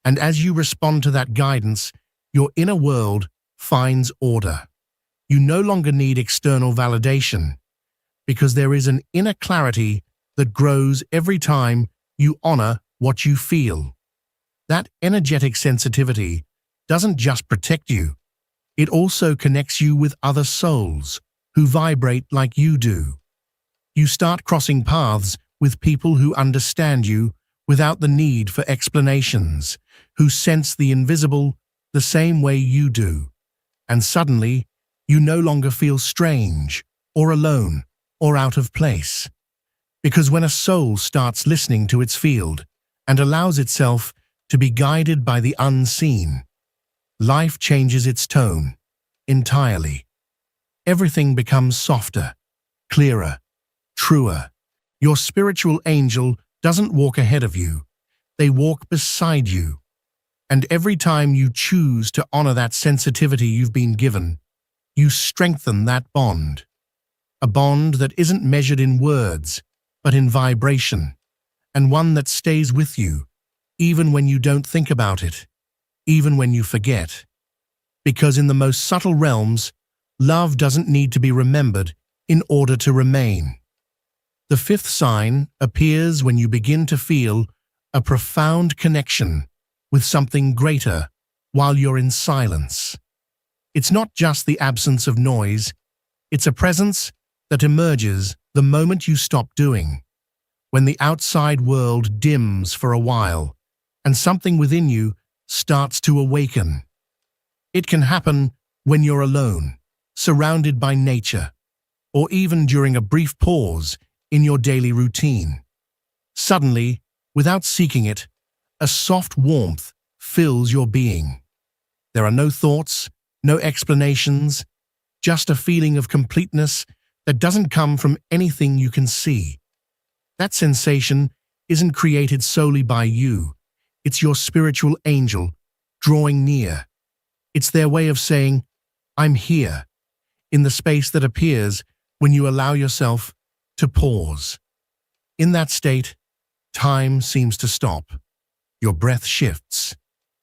And as you respond to that guidance, your inner world finds order. You no longer need external validation, because there is an inner clarity that grows every time you honor what you feel. That energetic sensitivity doesn't just protect you, it also connects you with other souls who vibrate like you do. You start crossing paths with people who understand you without the need for explanations, who sense the invisible the same way you do. And suddenly, you no longer feel strange, or alone, or out of place. Because when a soul starts listening to its field and allows itself to be guided by the unseen, life changes its tone entirely. Everything becomes softer, clearer, truer. Your spiritual angel doesn't walk ahead of you, they walk beside you. And every time you choose to honor that sensitivity you've been given, you strengthen that bond. A bond that isn't measured in words, but in vibration, and one that stays with you, even when you don't think about it, even when you forget. Because in the most subtle realms, love doesn't need to be remembered in order to remain. The fifth sign appears when you begin to feel a profound connection with something greater while you're in silence. It's not just the absence of noise, it's a presence that emerges the moment you stop doing. when the outside world dims for a while and something within you starts to awaken. It can happen when you're alone, surrounded by nature, or even during a brief pause in your daily routine. Suddenly, without seeking it, a soft warmth fills your being. There are no thoughts, no explanations, just a feeling of completeness that doesn't come from anything you can see. That sensation isn't created solely by you. It's your spiritual angel drawing near. It's their way of saying, "I'm here," in the space that appears when you allow yourself to pause. In that state, time seems to stop. Your breath shifts,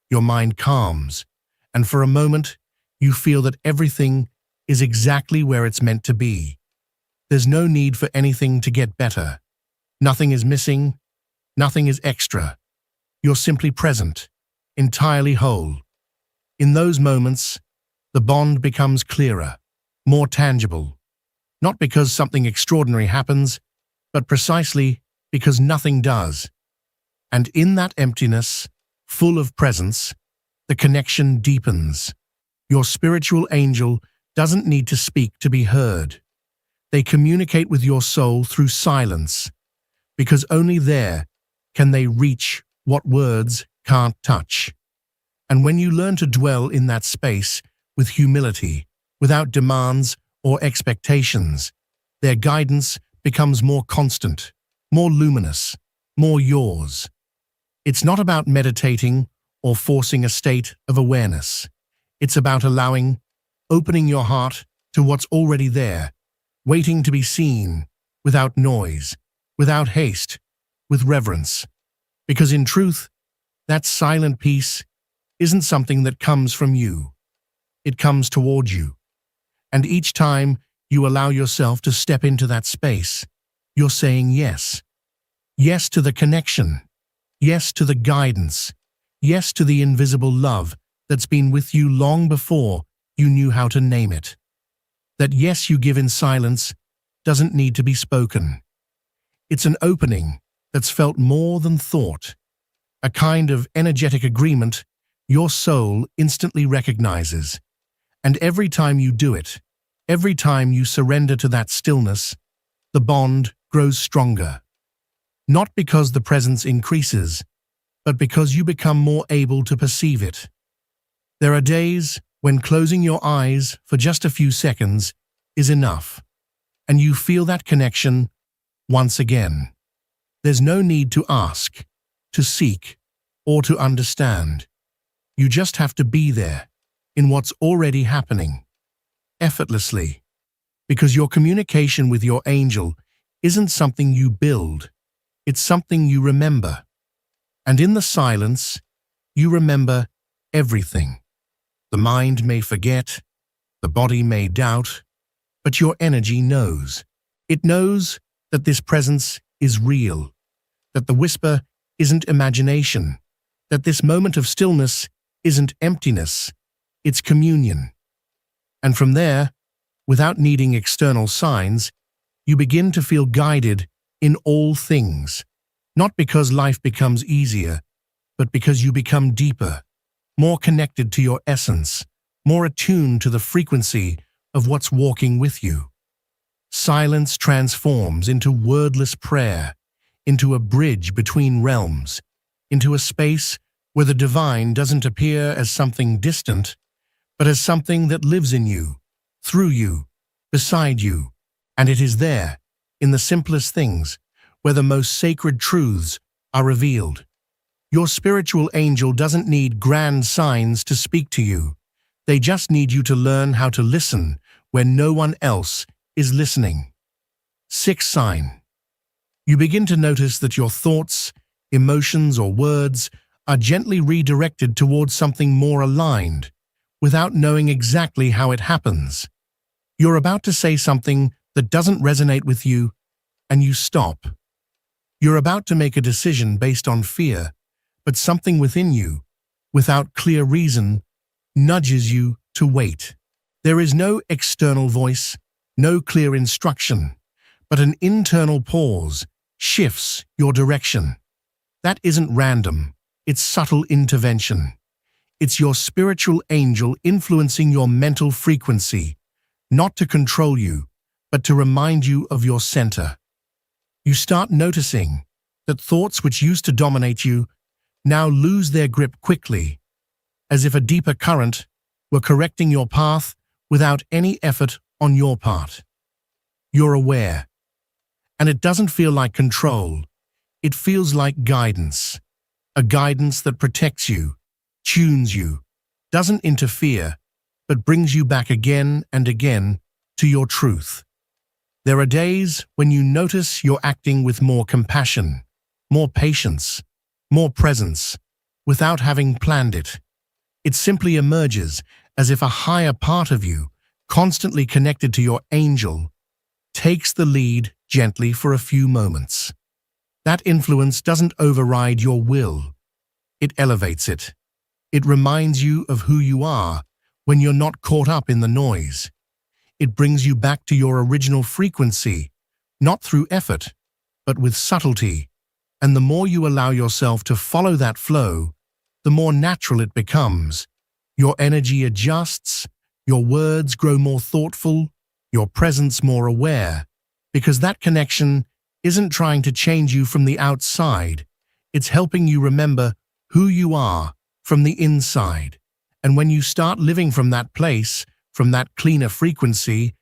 your mind calms, and for a moment, you feel that everything is exactly where it's meant to be. There's no need for anything to get better. Nothing is missing, nothing is extra. You're simply present, entirely whole. In those moments, the bond becomes clearer, more tangible, not because something extraordinary happens, but precisely because nothing does. And in that emptiness, full of presence, the connection deepens. Your spiritual angel doesn't need to speak to be heard. They communicate with your soul through silence, because only there can they reach what words can't touch. And when you learn to dwell in that space with humility, without demands or expectations, their guidance becomes more constant, more luminous, more yours. It's not about meditating or forcing a state of awareness. It's about opening your heart to what's already there, waiting to be seen, without noise, without haste, with reverence. Because in truth, that silent peace isn't something that comes from you. It comes toward you. And each time you allow yourself to step into that space, you're saying yes. Yes to the connection. Yes to the guidance. Yes to the invisible love that's been with you long before you knew how to name it. That yes you give in silence doesn't need to be spoken. It's an opening that's felt more than thought, a kind of energetic agreement your soul instantly recognizes. And every time you do it, every time you surrender to that stillness, the bond grows stronger. Not because the presence increases, but because you become more able to perceive it. There are days when closing your eyes for just a few seconds is enough, and you feel that connection once again. There's no need to ask, to seek, or to understand. You just have to be there, in what's already happening, effortlessly, because your communication with your angel isn't something you build, it's something you remember. And in the silence, you remember everything. The mind may forget, the body may doubt, but your energy knows. It knows that this presence is real, that the whisper isn't imagination, that this moment of stillness isn't emptiness, it's communion. And from there, without needing external signs, you begin to feel guided in all things, not because life becomes easier, but because you become deeper, more connected to your essence, more attuned to the frequency of what's walking with you. Silence transforms into wordless prayer, into a bridge between realms, into a space where the divine doesn't appear as something distant, but as something that lives in you, through you, beside you. And it is there, in the simplest things, where the most sacred truths are revealed. Your spiritual angel doesn't need grand signs to speak to you. They just need you to learn how to listen when no one else is listening. Sixth sign. You begin to notice that your thoughts, emotions, or words are gently redirected towards something more aligned, without knowing exactly how it happens. You're about to say something that doesn't resonate with you, and you stop. You're about to make a decision based on fear, but something within you, without clear reason, nudges you to wait. There is no external voice, no clear instruction, but an internal pause, shifts your direction. That isn't random, it's subtle intervention. It's your spiritual angel influencing your mental frequency, not to control you, but to remind you of your center. You start noticing that thoughts which used to dominate you now lose their grip quickly, as if a deeper current were correcting your path without any effort on your part. You're aware, and it doesn't feel like control. It feels like guidance, a guidance that protects you, tunes you, doesn't interfere, but brings you back again and again to your truth. There are days when you notice you're acting with more compassion, more patience, more presence, without having planned it. It simply emerges as if a higher part of you, constantly connected to your angel, takes the lead gently for a few moments. That influence doesn't override your will. It elevates it. It reminds you of who you are when you're not caught up in the noise. It brings you back to your original frequency, not through effort, but with subtlety. And the more you allow yourself to follow that flow, the more natural it becomes. Your energy adjusts, your words grow more thoughtful, your presence more aware, because that connection isn't trying to change you from the outside. It's helping you remember who you are from the inside. And when you start living from that place, from that cleaner frequency,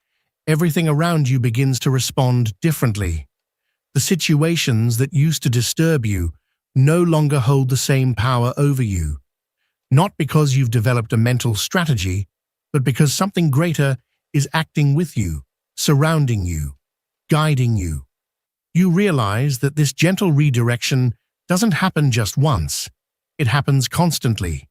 everything around you begins to respond differently. The situations that used to disturb you no longer hold the same power over you. Not because you've developed a mental strategy, but because something greater is acting with you, surrounding you, guiding you. You realize that this gentle redirection doesn't happen just once. It happens constantly.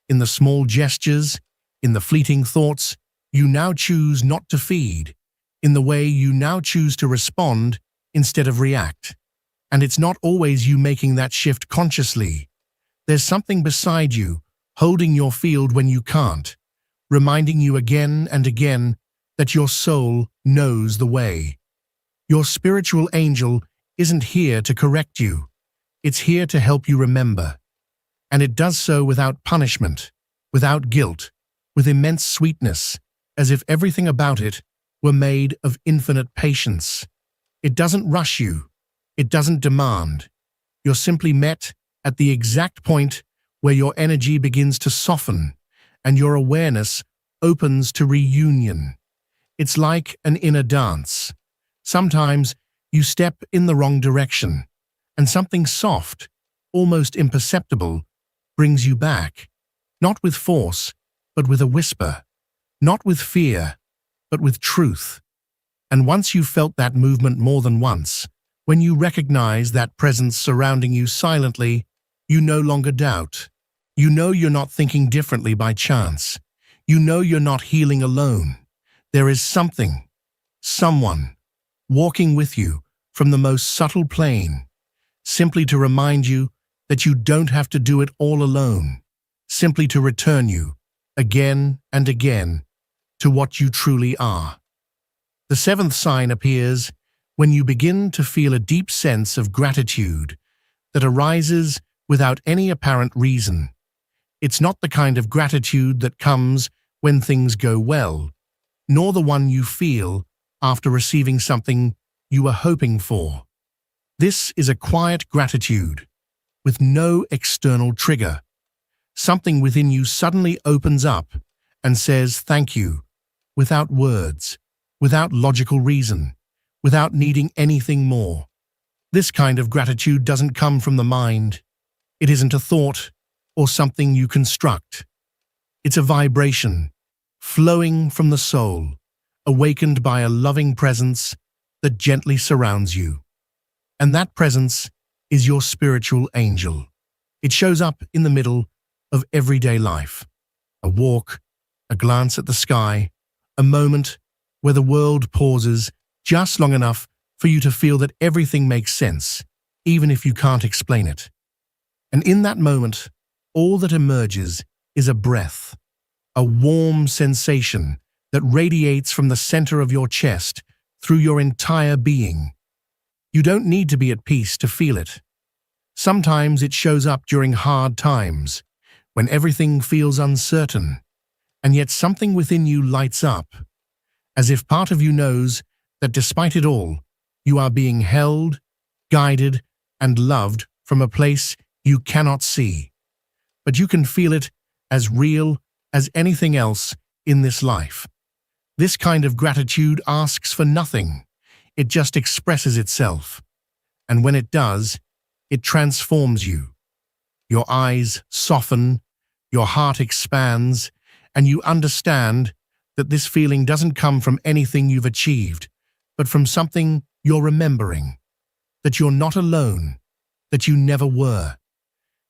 In the small gestures, in the fleeting thoughts, you now choose not to feed. In the way you now choose to respond instead of react. And it's not always you making that shift consciously. There's something beside you, holding your field when you can't, reminding you again and again that your soul knows the way. Your spiritual angel isn't here to correct you. It's here to help you remember. And it does so without punishment, without guilt, with immense sweetness, as if everything about it were made of infinite patience. It doesn't rush you. It doesn't demand. You're simply met at the exact point where your energy begins to soften and your awareness opens to reunion. It's like an inner dance. Sometimes you step in the wrong direction, and something soft, almost imperceptible, brings you back, not with force, but with a whisper, not with fear, but with truth. And once you've felt that movement more than once, when you recognize that presence surrounding you silently, you no longer doubt. You know you're not thinking differently by chance. You know you're not healing alone. There is something, someone, walking with you from the most subtle plane, simply to remind you that you don't have to do it all alone, simply to return you, again and again, to what you truly are. The seventh sign appears when you begin to feel a deep sense of gratitude that arises without any apparent reason. It's not the kind of gratitude that comes when things go well, nor the one you feel after receiving something you were hoping for. This is a quiet gratitude, with no external trigger. Something within you suddenly opens up and says thank you, without words, without logical reason, without needing anything more. This kind of gratitude doesn't come from the mind. It isn't a thought or something you construct. It's a vibration, flowing from the soul, awakened by a loving presence that gently surrounds you. And that presence is your spiritual angel. It shows up in the middle of everyday life. A walk, a glance at the sky, a moment where the world pauses just long enough for you to feel that everything makes sense, even if you can't explain it. And in that moment, all that emerges is a breath, a warm sensation that radiates from the center of your chest through your entire being. You don't need to be at peace to feel it. Sometimes it shows up during hard times, when everything feels uncertain, and yet something within you lights up, as if part of you knows that despite it all, you are being held, guided, and loved from a place you cannot see. But you can feel it as real as anything else in this life. This kind of gratitude asks for nothing. It just expresses itself. And when it does, it transforms you. Your eyes soften, your heart expands, and you understand that this feeling doesn't come from anything you've achieved, but from something you're remembering, that you're not alone, that you never were.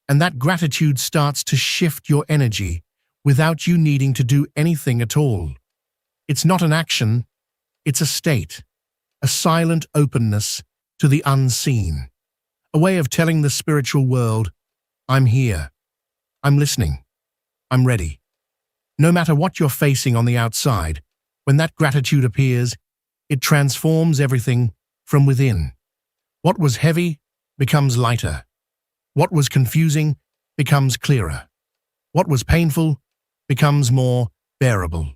And that gratitude starts to shift your energy without you needing to do anything at all. It's not an action, it's a state, a silent openness to the unseen, a way of telling the spiritual world, I'm here, I'm listening, I'm ready. No matter what you're facing on the outside, when that gratitude appears, it transforms everything from within. What was heavy becomes lighter. What was confusing becomes clearer. What was painful becomes more bearable.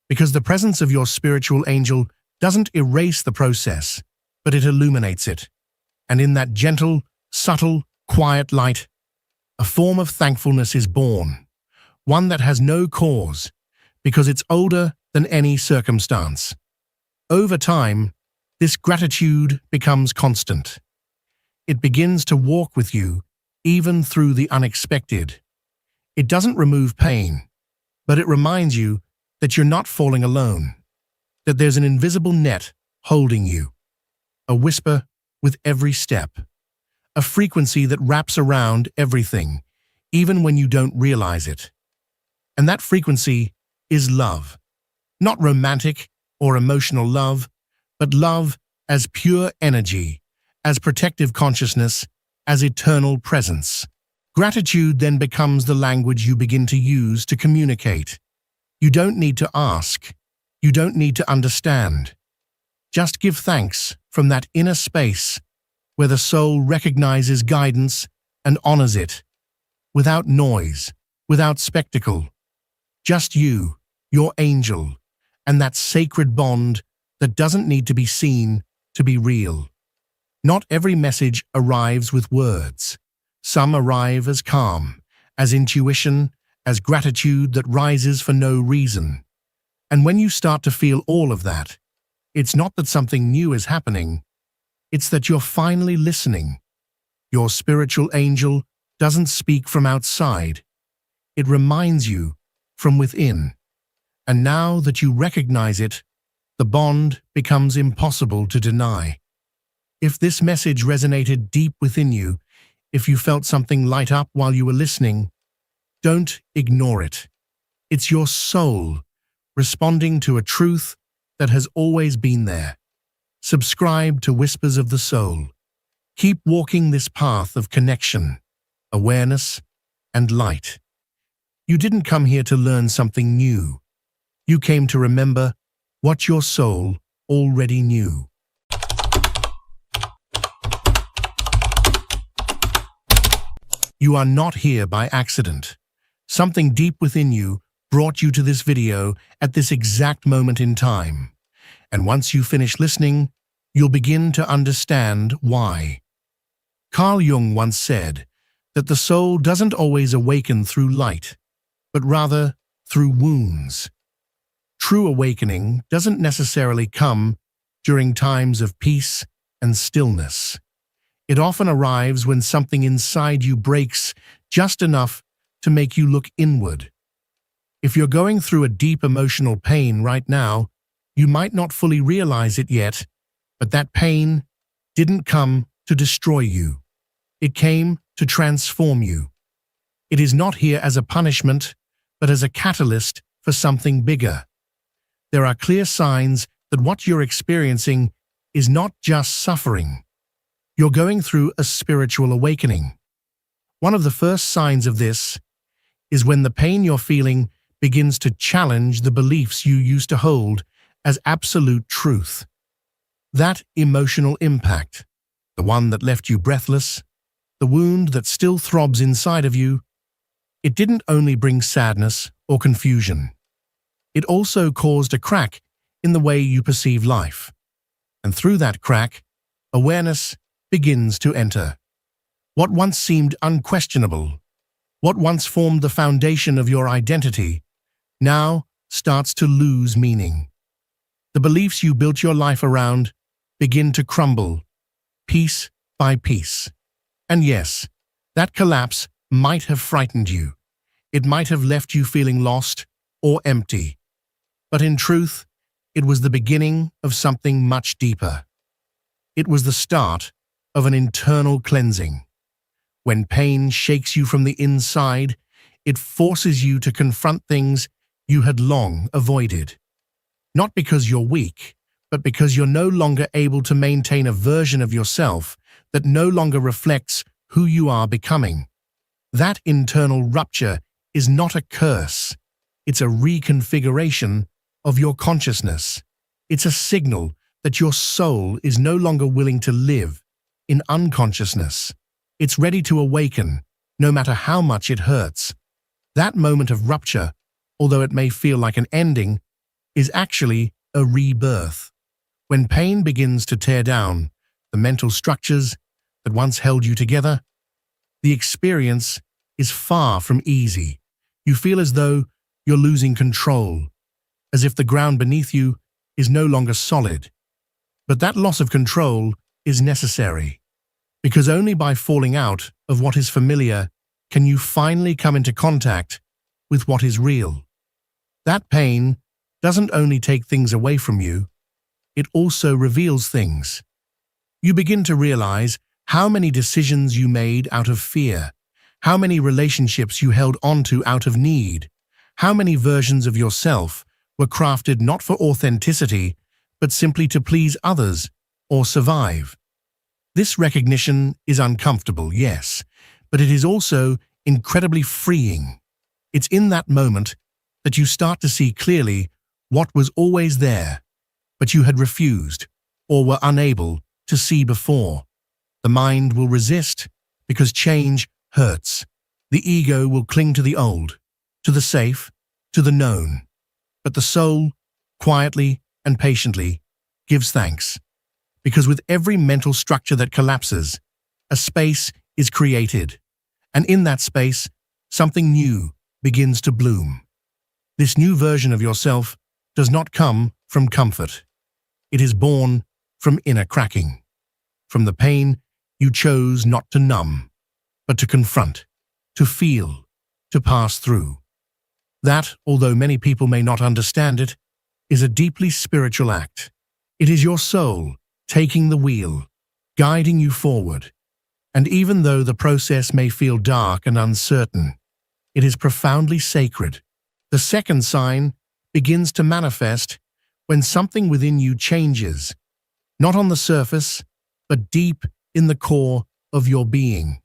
Because the presence of your spiritual angel doesn't erase the process, but it illuminates it. And in that gentle, subtle, quiet light, a form of thankfulness is born, one that has no cause, because it's older than any circumstance. Over time, this gratitude becomes constant. It begins to walk with you, even through the unexpected. It doesn't remove pain, but it reminds you that you're not falling alone, that there's an invisible net holding you, a whisper with every step, a frequency that wraps around everything, even when you don't realize it. And that frequency is love, not romantic or emotional love, but love as pure energy, as protective consciousness, as eternal presence. Gratitude then becomes the language you begin to use to communicate. You don't need to ask. You don't need to understand. Just give thanks from that inner space where the soul recognizes guidance and honors it, without noise, without spectacle. Just you, your angel, and that sacred bond that doesn't need to be seen to be real. Not every message arrives with words. Some arrive as calm, as intuition, as gratitude that rises for no reason. And when you start to feel all of that, it's not that something new is happening, it's that you're finally listening. Your spiritual angel doesn't speak from outside. It reminds you from within. And now that you recognize it, the bond becomes impossible to deny. If this message resonated deep within you, if you felt something light up while you were listening, don't ignore it. It's your soul responding to a truth that has always been there. Subscribe to Whispers of the Soul. Keep walking this path of connection, awareness, and light. You didn't come here to learn something new. You came to remember what your soul already knew. You are not here by accident. Something deep within you brought you to this video at this exact moment in time. And once you finish listening, you'll begin to understand why. Carl Jung once said that the soul doesn't always awaken through light, but rather through wounds. True awakening doesn't necessarily come during times of peace and stillness. It often arrives when something inside you breaks just enough to make you look inward. If you're going through a deep emotional pain right now, you might not fully realize it yet, but that pain didn't come to destroy you. It came to transform you. It is not here as a punishment, but as a catalyst for something bigger. There are clear signs that what you're experiencing is not just suffering. You're going through a spiritual awakening. One of the first signs of this is when the pain you're feeling begins to challenge the beliefs you used to hold as absolute truth. That emotional impact, the one that left you breathless, the wound that still throbs inside of you. It didn't only bring sadness or confusion. It also caused a crack in the way you perceive life. And through that crack, awareness begins to enter. What once seemed unquestionable, what once formed the foundation of your identity, now starts to lose meaning. The beliefs you built your life around begin to crumble, piece by piece. And yes, that collapse might have frightened you. It might have left you feeling lost or empty. But in truth, it was the beginning of something much deeper. It was the start of an internal cleansing. When pain shakes you from the inside, it forces you to confront things you had long avoided. Not because you're weak, but because you're no longer able to maintain a version of yourself that no longer reflects who you are becoming. That internal rupture is not a curse. It's a reconfiguration of your consciousness. It's a signal that your soul is no longer willing to live in unconsciousness. It's ready to awaken, no matter how much it hurts. That moment of rupture, although it may feel like an ending, is actually a rebirth. When pain begins to tear down the mental structures that once held you together, the experience is far from easy. You feel as though you're losing control, as if the ground beneath you is no longer solid. But that loss of control is necessary, because only by falling out of what is familiar can you finally come into contact with what is real. That pain doesn't only take things away from you, it also reveals things. You begin to realize how many decisions you made out of fear, how many relationships you held onto out of need, how many versions of yourself were crafted not for authenticity, but simply to please others or survive. This recognition is uncomfortable, yes, but it is also incredibly freeing. It's in that moment that you start to see clearly what was always there, but you had refused or were unable to see before. The mind will resist because change hurts. The ego will cling to the old, to the safe, to the known. But the soul, quietly and patiently, gives thanks. Because with every mental structure that collapses, a space is created. And in that space, something new begins to bloom. This new version of yourself does not come from comfort. It is born from inner cracking, from the pain you chose not to numb, but to confront, to feel, to pass through. That, although many people may not understand it, is a deeply spiritual act. It is your soul taking the wheel, guiding you forward. And even though the process may feel dark and uncertain, it is profoundly sacred. The second sign begins to manifest when something within you changes, not on the surface, but deep in the core of your being.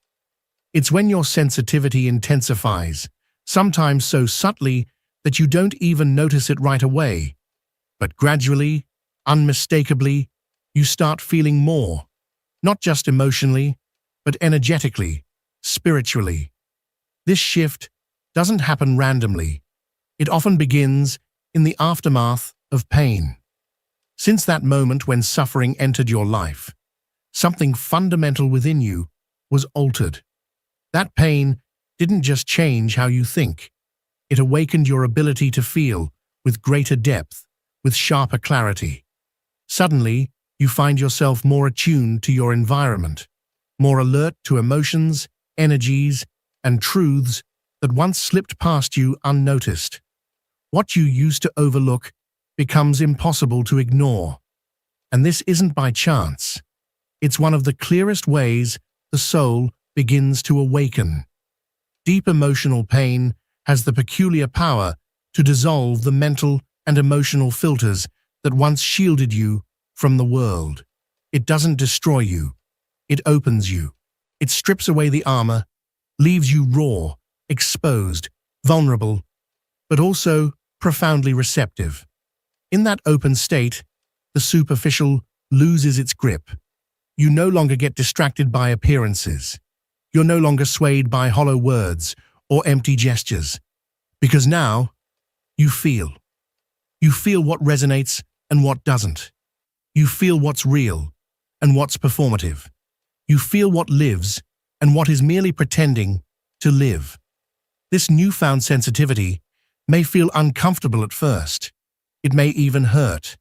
It's when your sensitivity intensifies, sometimes so subtly that you don't even notice it right away. But gradually, unmistakably, you start feeling more, not just emotionally, but energetically, spiritually. This shift doesn't happen randomly. It often begins in the aftermath of pain. Since that moment when suffering entered your life, something fundamental within you was altered. That pain didn't just change how you think. It awakened your ability to feel with greater depth, with sharper clarity. Suddenly, you find yourself more attuned to your environment, more alert to emotions, energies, and truths that once slipped past you unnoticed. What you used to overlook becomes impossible to ignore. And this isn't by chance. It's one of the clearest ways the soul begins to awaken. Deep emotional pain has the peculiar power to dissolve the mental and emotional filters that once shielded you from the world. It doesn't destroy you. It opens you. It strips away the armor, leaves you raw, exposed, vulnerable, but also profoundly receptive. In that open state, the superficial loses its grip. You no longer get distracted by appearances. You're no longer swayed by hollow words or empty gestures, because now you feel. You feel what resonates and what doesn't. You feel what's real and what's performative. You feel what lives and what is merely pretending to live. This newfound sensitivity may feel uncomfortable at first. It may even hurt.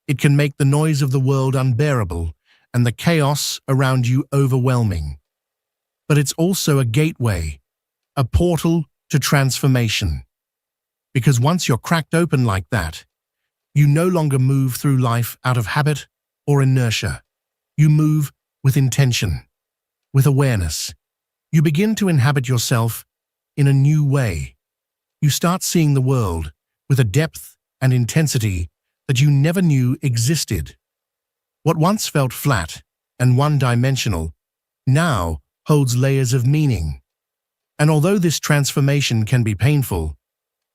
It can make the noise of the world unbearable and the chaos around you overwhelming. But it's also a gateway, a portal to transformation. Because once you're cracked open like that, you no longer move through life out of habit or inertia. You move with intention, with awareness. You begin to inhabit yourself in a new way. You start seeing the world with a depth and intensity that you never knew existed. What once felt flat and one-dimensional now holds layers of meaning. And although this transformation can be painful,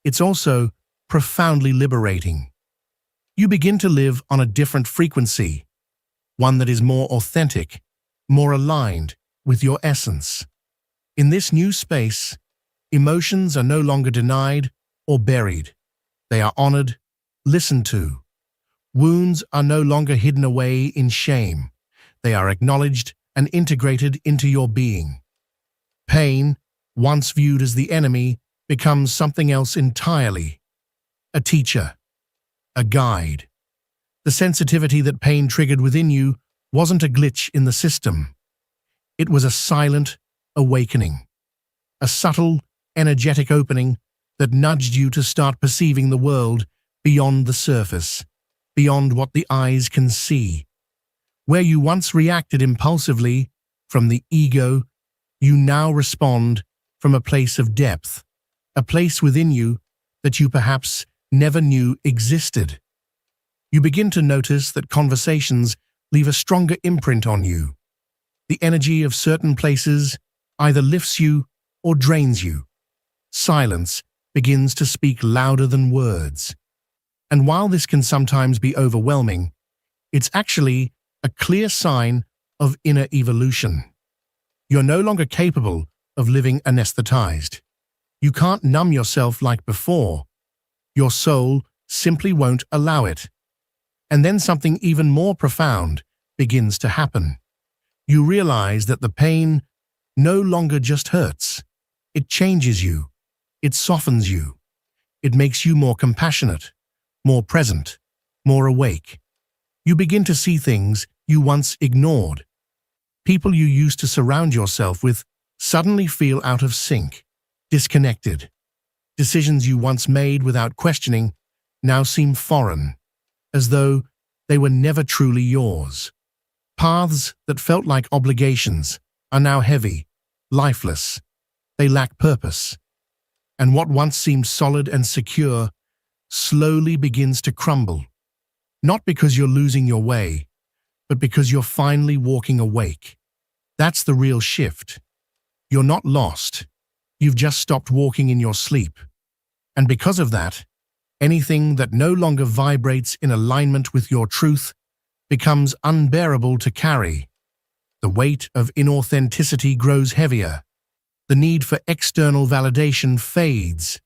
it's also profoundly liberating. You begin to live on a different frequency, one that is more authentic, more aligned with your essence. In this new space, emotions are no longer denied or buried. They are honored, listened to. Wounds are no longer hidden away in shame. They are acknowledged and integrated into your being. Pain, once viewed as the enemy, becomes something else entirely. A teacher, a guide. The sensitivity that pain triggered within you wasn't a glitch in the system. It was a silent awakening, a subtle, energetic opening that nudged you to start perceiving the world beyond the surface, beyond what the eyes can see. Where you once reacted impulsively from the ego, you now respond from a place of depth, a place within you that you perhaps never knew existed. You begin to notice that conversations leave a stronger imprint on you. The energy of certain places either lifts you or drains you. Silence begins to speak louder than words. And while this can sometimes be overwhelming, it's actually a clear sign of inner evolution. You're no longer capable of living anesthetized. You can't numb yourself like before. Your soul simply won't allow it. And then something even more profound begins to happen. You realize that the pain no longer just hurts. It changes you. It softens you. It makes you more compassionate, more present, more awake. You begin to see things you once ignored. People you used to surround yourself with suddenly feel out of sync, disconnected. Decisions you once made without questioning now seem foreign, as though they were never truly yours. Paths that felt like obligations are now heavy, lifeless. They lack purpose. And what once seemed solid and secure slowly begins to crumble. Not because you're losing your way, but because you're finally walking awake. That's the real shift. You're not lost. You've just stopped walking in your sleep. And because of that, anything that no longer vibrates in alignment with your truth becomes unbearable to carry. The weight of inauthenticity grows heavier. The need for external validation fades.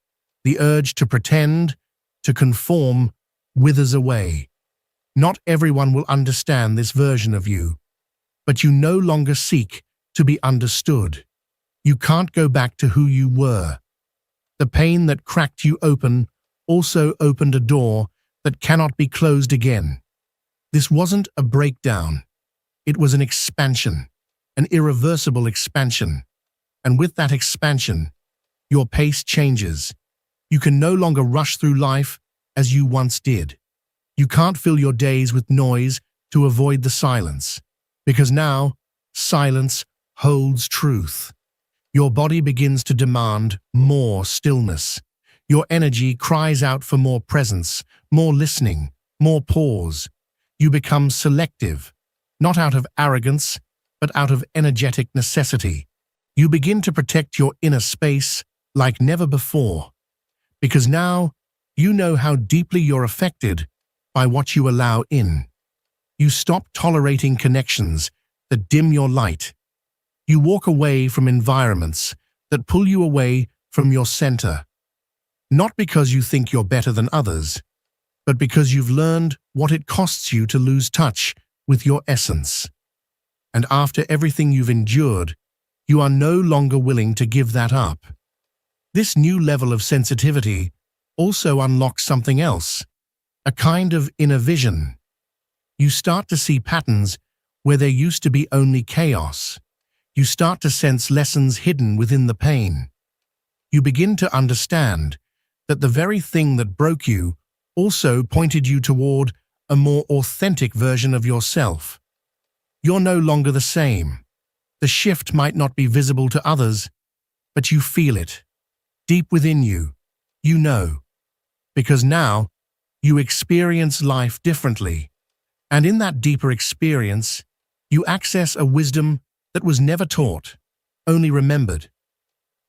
The urge to pretend, to conform, withers away. Not everyone will understand this version of you, but you no longer seek to be understood. You can't go back to who you were. The pain that cracked you open also opened a door that cannot be closed again. This wasn't a breakdown. It was an expansion, an irreversible expansion. And with that expansion, your pace changes. You can no longer rush through life as you once did. You can't fill your days with noise to avoid the silence, because now silence holds truth. Your body begins to demand more stillness. Your energy cries out for more presence, more listening, more pause. You become selective, not out of arrogance, but out of energetic necessity. You begin to protect your inner space like never before, because now you know how deeply you're affected by what you allow in. You stop tolerating connections that dim your light. You walk away from environments that pull you away from your center, not because you think you're better than others, but because you've learned what it costs you to lose touch with your essence. And after everything you've endured, you are no longer willing to give that up. This new level of sensitivity also unlocks something else, a kind of inner vision. You start to see patterns where there used to be only chaos. You start to sense lessons hidden within the pain. You begin to understand that the very thing that broke you also pointed you toward a more authentic version of yourself. You're no longer the same. The shift might not be visible to others, but you feel it. Deep within you, you know. Because now, you experience life differently. And in that deeper experience, you access a wisdom that was never taught, only remembered.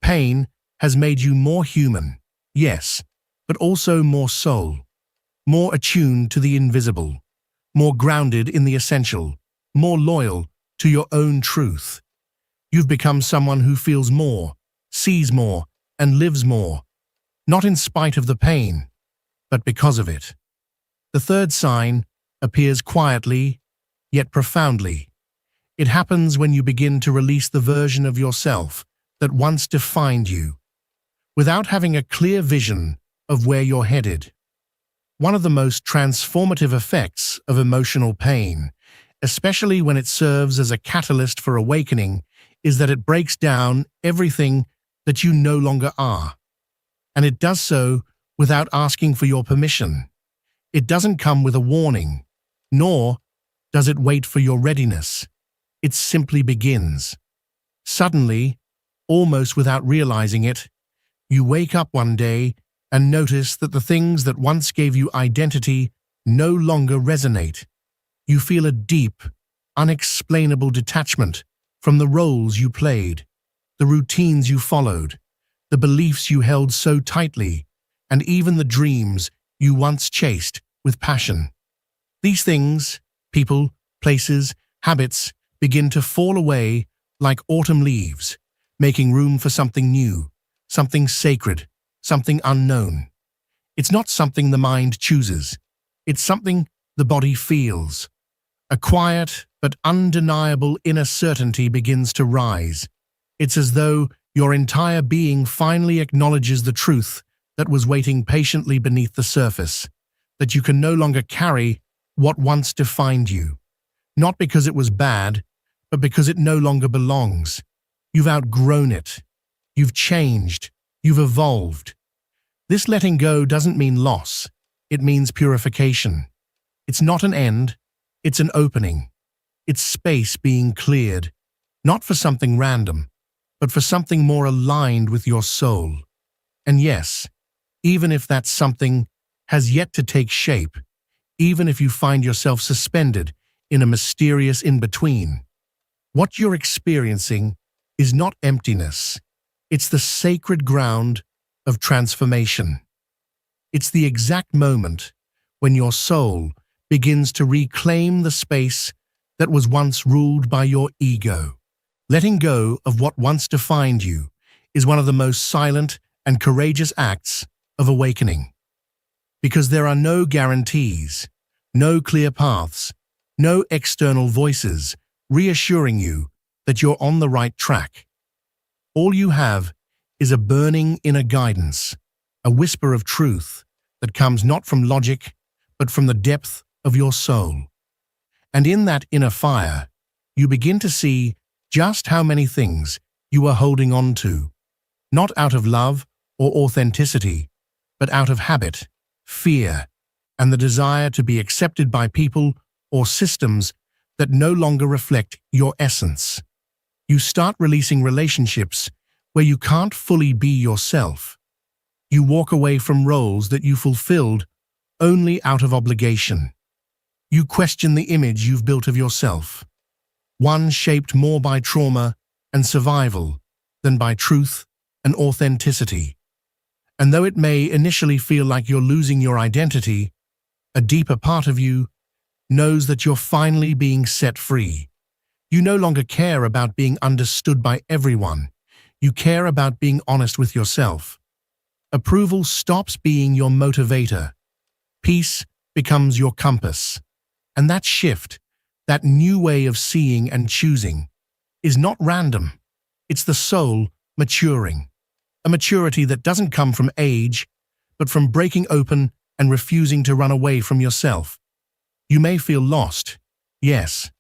Pain has made you more human, yes, but also more soul, more attuned to the invisible, more grounded in the essential, more loyal to your own truth. You've become someone who feels more, sees more, and lives more, not in spite of the pain, but because of it. The third sign appears quietly, yet profoundly. It happens when you begin to release the version of yourself that once defined you, without having a clear vision of where you're headed. One of the most transformative effects of emotional pain, especially when it serves as a catalyst for awakening, is that it breaks down everything that you no longer are. And it does so without asking for your permission. It doesn't come with a warning, nor does it wait for your readiness. It simply begins. Suddenly, almost without realizing it, you wake up one day and notice that the things that once gave you identity no longer resonate. You feel a deep, unexplainable detachment from the roles you played, the routines you followed, the beliefs you held so tightly, and even the dreams you once chased with passion. These things, people, places, habits, begin to fall away like autumn leaves, making room for something new, something sacred, something unknown. It's not something the mind chooses. It's something the body feels. A quiet but undeniable inner certainty begins to rise. It's as though your entire being finally acknowledges the truth that was waiting patiently beneath the surface, that you can no longer carry what once defined you. Not because it was bad, but because it no longer belongs. You've outgrown it. You've changed. You've evolved. This letting go doesn't mean loss. It means purification. It's not an end. It's an opening. It's space being cleared, not for something random, but for something more aligned with your soul. And yes, even if that something has yet to take shape, even if you find yourself suspended in a mysterious in-between, what you're experiencing is not emptiness. It's the sacred ground of transformation. It's the exact moment when your soul begins to reclaim the space that was once ruled by your ego. Letting go of what once defined you is one of the most silent and courageous acts of awakening. Because there are no guarantees, no clear paths, no external voices reassuring you that you're on the right track. All you have is a burning inner guidance, a whisper of truth that comes not from logic, but from the depth of your soul. And in that inner fire, you begin to see just how many things you are holding on to, not out of love or authenticity, but out of habit, fear, and the desire to be accepted by people or systems that no longer reflect your essence. You start releasing relationships where you can't fully be yourself. You walk away from roles that you fulfilled only out of obligation. You question the image you've built of yourself, one shaped more by trauma and survival than by truth and authenticity. And though it may initially feel like you're losing your identity, a deeper part of you knows that you're finally being set free. You no longer care about being understood by everyone. You care about being honest with yourself. Approval stops being your motivator. Peace becomes your compass. And that shift, that new way of seeing and choosing, is not random. It's the soul maturing. A maturity that doesn't come from age, but from breaking open and refusing to run away from yourself. You may feel lost, yes,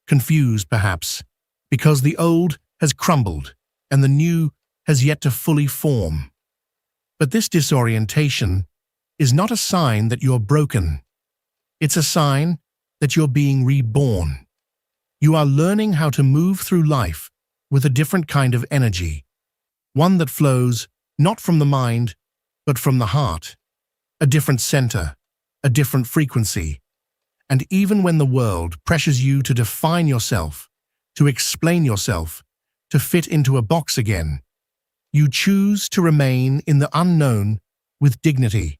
confused perhaps, because the old has crumbled and the new has yet to fully form. But this disorientation is not a sign that you're broken. It's a sign that you're being reborn. You are learning how to move through life with a different kind of energy, one that flows not from the mind, but from the heart, a different center, a different frequency. And even when the world pressures you to define yourself, to explain yourself, to fit into a box again, you choose to remain in the unknown with dignity,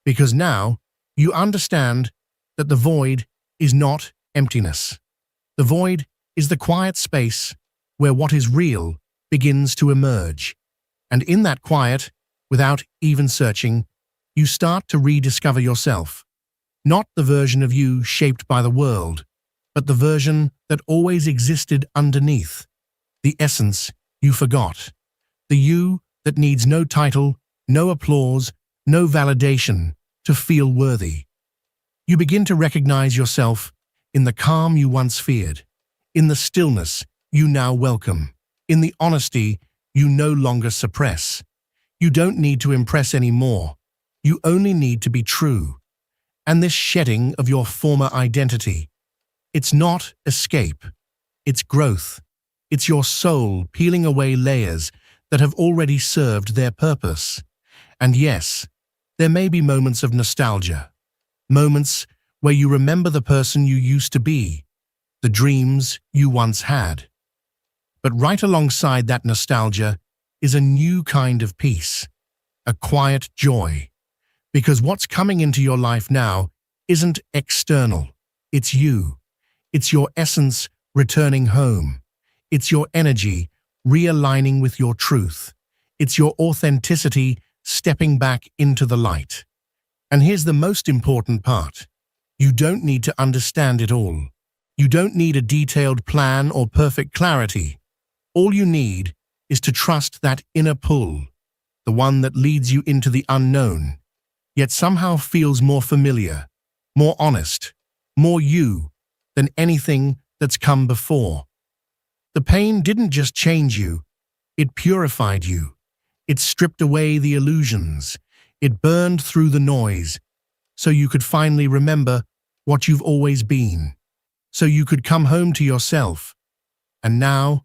because now you understand that the void is not emptiness. The void is the quiet space where what is real begins to emerge. And in that quiet, without even searching, you start to rediscover yourself. Not the version of you shaped by the world, but the version that always existed underneath. The essence you forgot. The you that needs no title, no applause, no validation to feel worthy. You begin to recognize yourself in the calm you once feared, in the stillness you now welcome, in the honesty you no longer suppress. You don't need to impress anymore. You only need to be true. And this shedding of your former identity, it's not escape, it's growth. It's your soul peeling away layers that have already served their purpose. And yes, there may be moments of nostalgia, moments where you remember the person you used to be, the dreams you once had. But right alongside that nostalgia is a new kind of peace, a quiet joy. Because what's coming into your life now isn't external. It's you. It's your essence returning home. It's your energy realigning with your truth. It's your authenticity stepping back into the light. And here's the most important part. You don't need to understand it all. You don't need a detailed plan or perfect clarity. All you need is to trust that inner pull, the one that leads you into the unknown, yet somehow feels more familiar, more honest, more you than anything that's come before. The pain didn't just change you, it purified you. It stripped away the illusions. It burned through the noise, so you could finally remember what you've always been, so you could come home to yourself. And now,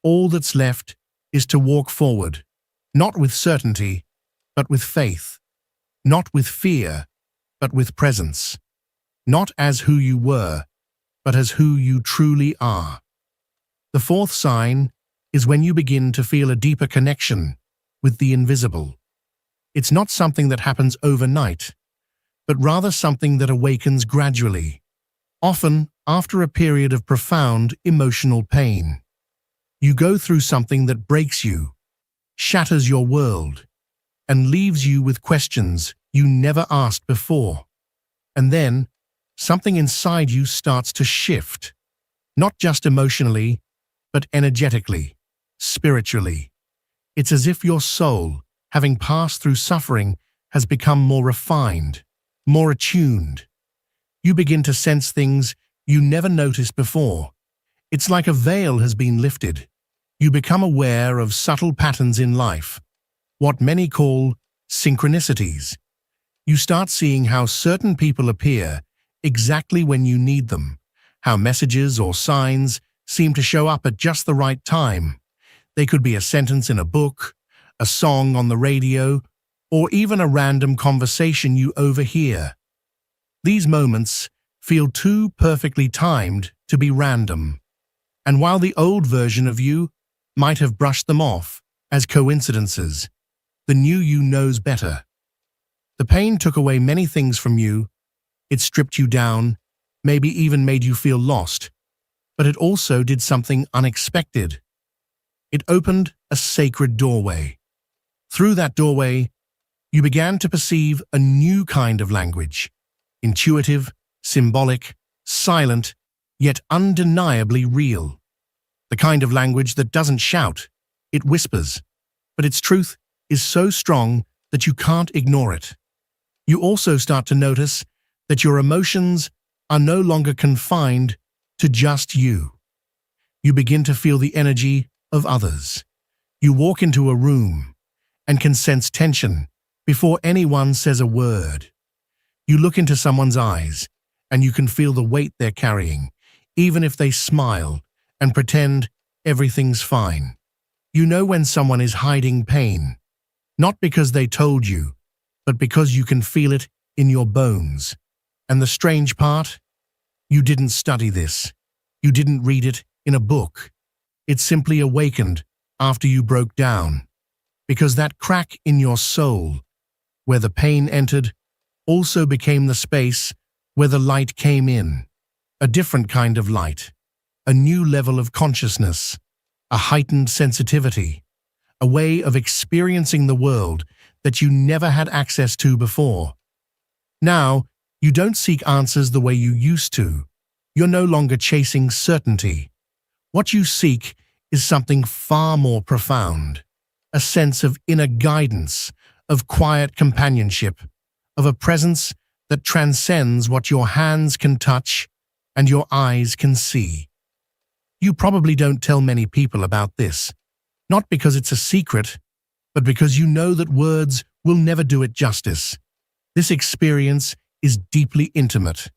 all that's left is to walk forward, not with certainty, but with faith, not with fear, but with presence, not as who you were, but as who you truly are. The fourth sign is when you begin to feel a deeper connection with the invisible. It's not something that happens overnight, but rather something that awakens gradually, often after a period of profound emotional pain. You go through something that breaks you, shatters your world, and leaves you with questions you never asked before. And then, something inside you starts to shift, not just emotionally, but energetically, spiritually. It's as if your soul, having passed through suffering, has become more refined, more attuned. You begin to sense things you never noticed before. It's like a veil has been lifted. You become aware of subtle patterns in life, what many call synchronicities. You start seeing how certain people appear exactly when you need them, how messages or signs seem to show up at just the right time. They could be a sentence in a book, a song on the radio, or even a random conversation you overhear. These moments feel too perfectly timed to be random. And while the old version of you might have brushed them off as coincidences, the new you knows better. The pain took away many things from you. It stripped you down, maybe even made you feel lost. but it also did something unexpected. It opened a sacred doorway. Through that doorway, you began to perceive a new kind of language, intuitive, symbolic, silent, yet undeniably real. The kind of language that doesn't shout, it whispers, but its truth is so strong that you can't ignore it. You also start to notice that your emotions are no longer confined to just you. You begin to feel the energy of others. You walk into a room and can sense tension before anyone says a word. You look into someone's eyes and you can feel the weight they're carrying, even if they smile and pretend everything's fine. You know when someone is hiding pain, not because they told you, but because you can feel it in your bones. And the strange part? You didn't study this. You didn't read it in a book. It simply awakened after you broke down. Because that crack in your soul, where the pain entered, also became the space where the light came in. A different kind of light. A new level of consciousness. A heightened sensitivity. A way of experiencing the world that you never had access to before. Now, you don't seek answers the way you used to. You're no longer chasing certainty. What you seek is something far more profound. A sense of inner guidance, of quiet companionship, of a presence that transcends what your hands can touch and your eyes can see. You probably don't tell many people about this, not because it's a secret, but because you know that words will never do it justice. This experience is deeply intimate.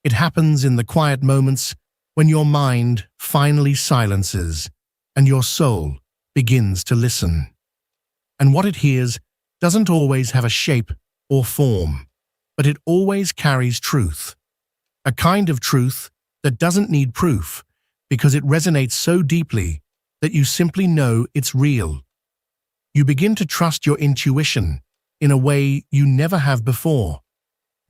It happens in the quiet moments when your mind finally silences and your soul begins to listen. And what it hears doesn't always have a shape or form, but it always carries truth. A kind of truth that doesn't need proof because it resonates so deeply that you simply know it's real. You begin to trust your intuition in a way you never have before.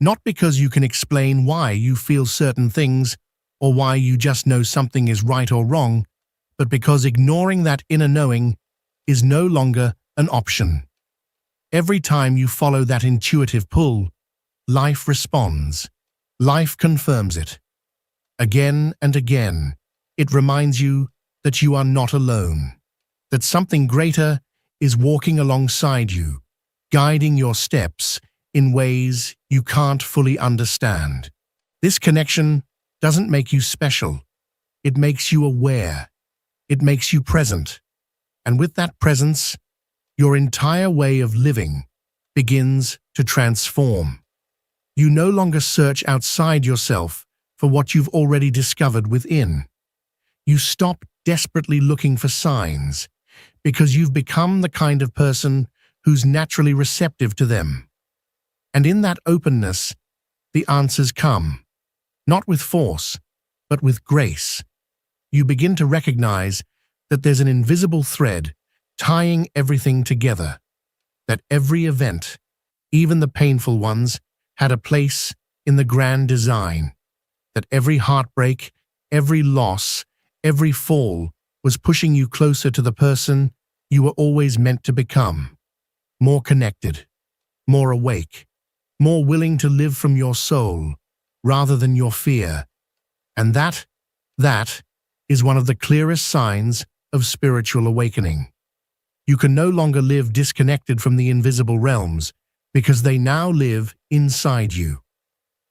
Not because you can explain why you feel certain things or why you just know something is right or wrong, but because ignoring that inner knowing is no longer an option. Every time you follow that intuitive pull, life responds. Life confirms it. Again and again, it reminds you that you are not alone, that something greater is walking alongside you, guiding your steps in ways you can't fully understand. This connection doesn't make you special. It makes you aware. It makes you present. And with that presence, your entire way of living begins to transform. You no longer search outside yourself for what you've already discovered within. You stop desperately looking for signs because you've become the kind of person who's naturally receptive to them. And in that openness, the answers come, not with force, but with grace. You begin to recognize that there's an invisible thread tying everything together, that every event, even the painful ones, had a place in the grand design, that every heartbreak, every loss, every fall was pushing you closer to the person you were always meant to become, more connected, more awake, more willing to live from your soul rather than your fear. And that is one of the clearest signs of spiritual awakening. You can no longer live disconnected from the invisible realms because they now live inside you.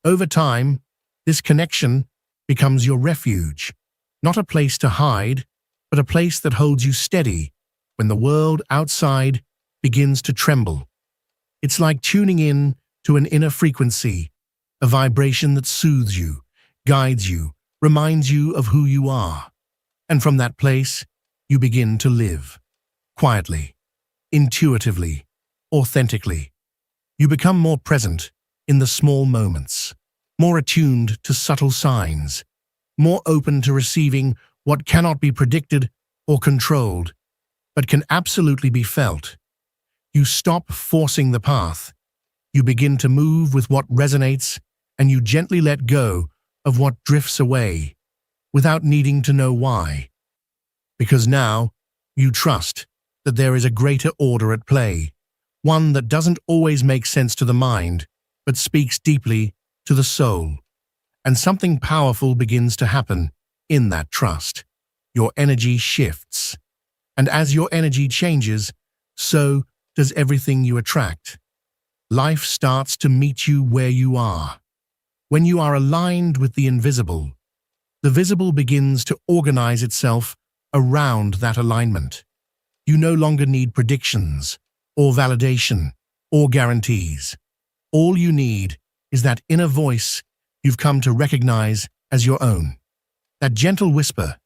Over time, this connection becomes your refuge, not a place to hide, but a place that holds you steady when the world outside begins to tremble. It's like tuning in to an inner frequency, a vibration that soothes you, guides you, reminds you of who you are. And from that place, you begin to live. Quietly, intuitively, authentically. You become more present in the small moments, more attuned to subtle signs, more open to receiving what cannot be predicted or controlled, but can absolutely be felt. You stop forcing the path. You begin to move with what resonates, and you gently let go of what drifts away. without needing to know why. Because now, you trust that there is a greater order at play, one that doesn't always make sense to the mind, but speaks deeply to the soul. And something powerful begins to happen in that trust. Your energy shifts. And as your energy changes, so does everything you attract. Life starts to meet you where you are. When you are aligned with the invisible, the visible begins to organize itself around that alignment. You no longer need predictions, or validation, or guarantees. All you need is that inner voice you've come to recognize as your own. That gentle whisper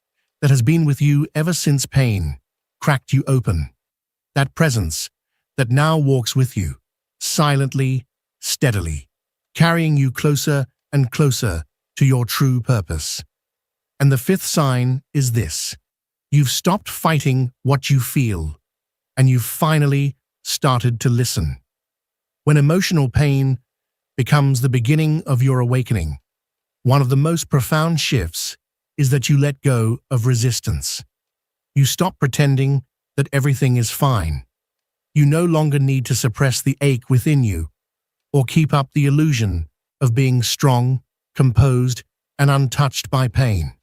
that has been with you ever since pain cracked you open. That presence that now walks with you, silently, steadily, carrying you closer and closer to your true purpose. And the fifth sign is this. You've stopped fighting what you feel, and you've finally started to listen. When emotional pain becomes the beginning of your awakening, one of the most profound shifts is that you let go of resistance. You stop pretending that everything is fine. You no longer need to suppress the ache within you or keep up the illusion of being strong, composed, and untouched by pain.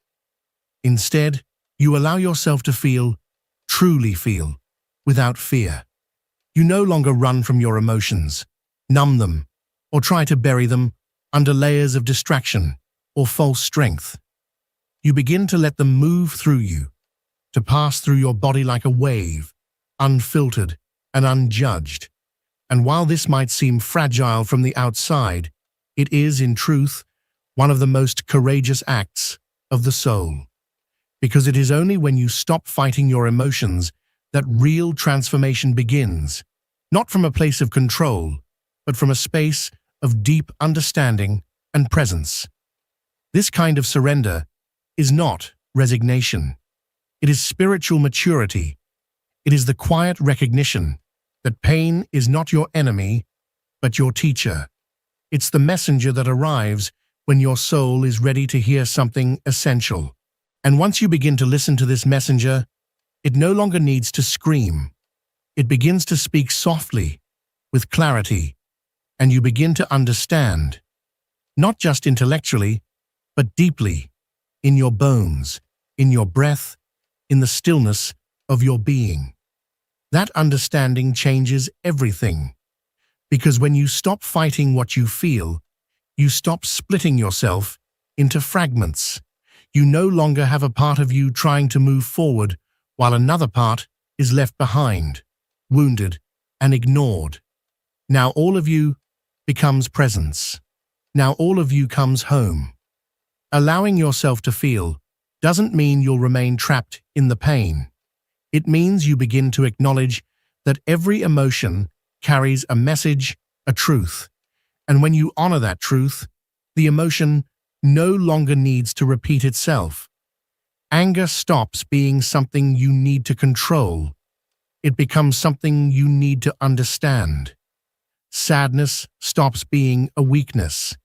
Instead, you allow yourself to feel, truly feel, without fear. You no longer run from your emotions, numb them, or try to bury them under layers of distraction or false strength. You begin to let them move through you, to pass through your body like a wave, unfiltered and unjudged. And while this might seem fragile from the outside, it is, in truth, one of the most courageous acts of the soul. Because it is only when you stop fighting your emotions that real transformation begins, not from a place of control, but from a space of deep understanding and presence. This kind of surrender is not resignation. It is spiritual maturity. It is the quiet recognition that pain is not your enemy, but your teacher. It's the messenger that arrives when your soul is ready to hear something essential. And once you begin to listen to this messenger, it no longer needs to scream. It begins to speak softly, with clarity, and you begin to understand, not just intellectually, but deeply, in your bones, in your breath, in the stillness of your being. That understanding changes everything. Because when you stop fighting what you feel, you stop splitting yourself into fragments. You no longer have a part of you trying to move forward while another part is left behind, wounded and ignored. Now all of you becomes presence. Now all of you comes home. Allowing yourself to feel doesn't mean you'll remain trapped in the pain. It means you begin to acknowledge that every emotion carries a message, a truth. And when you honor that truth, the emotion no longer needs to repeat itself. Anger stops being something you need to control. It becomes something you need to understand. Sadness stops being a weakness.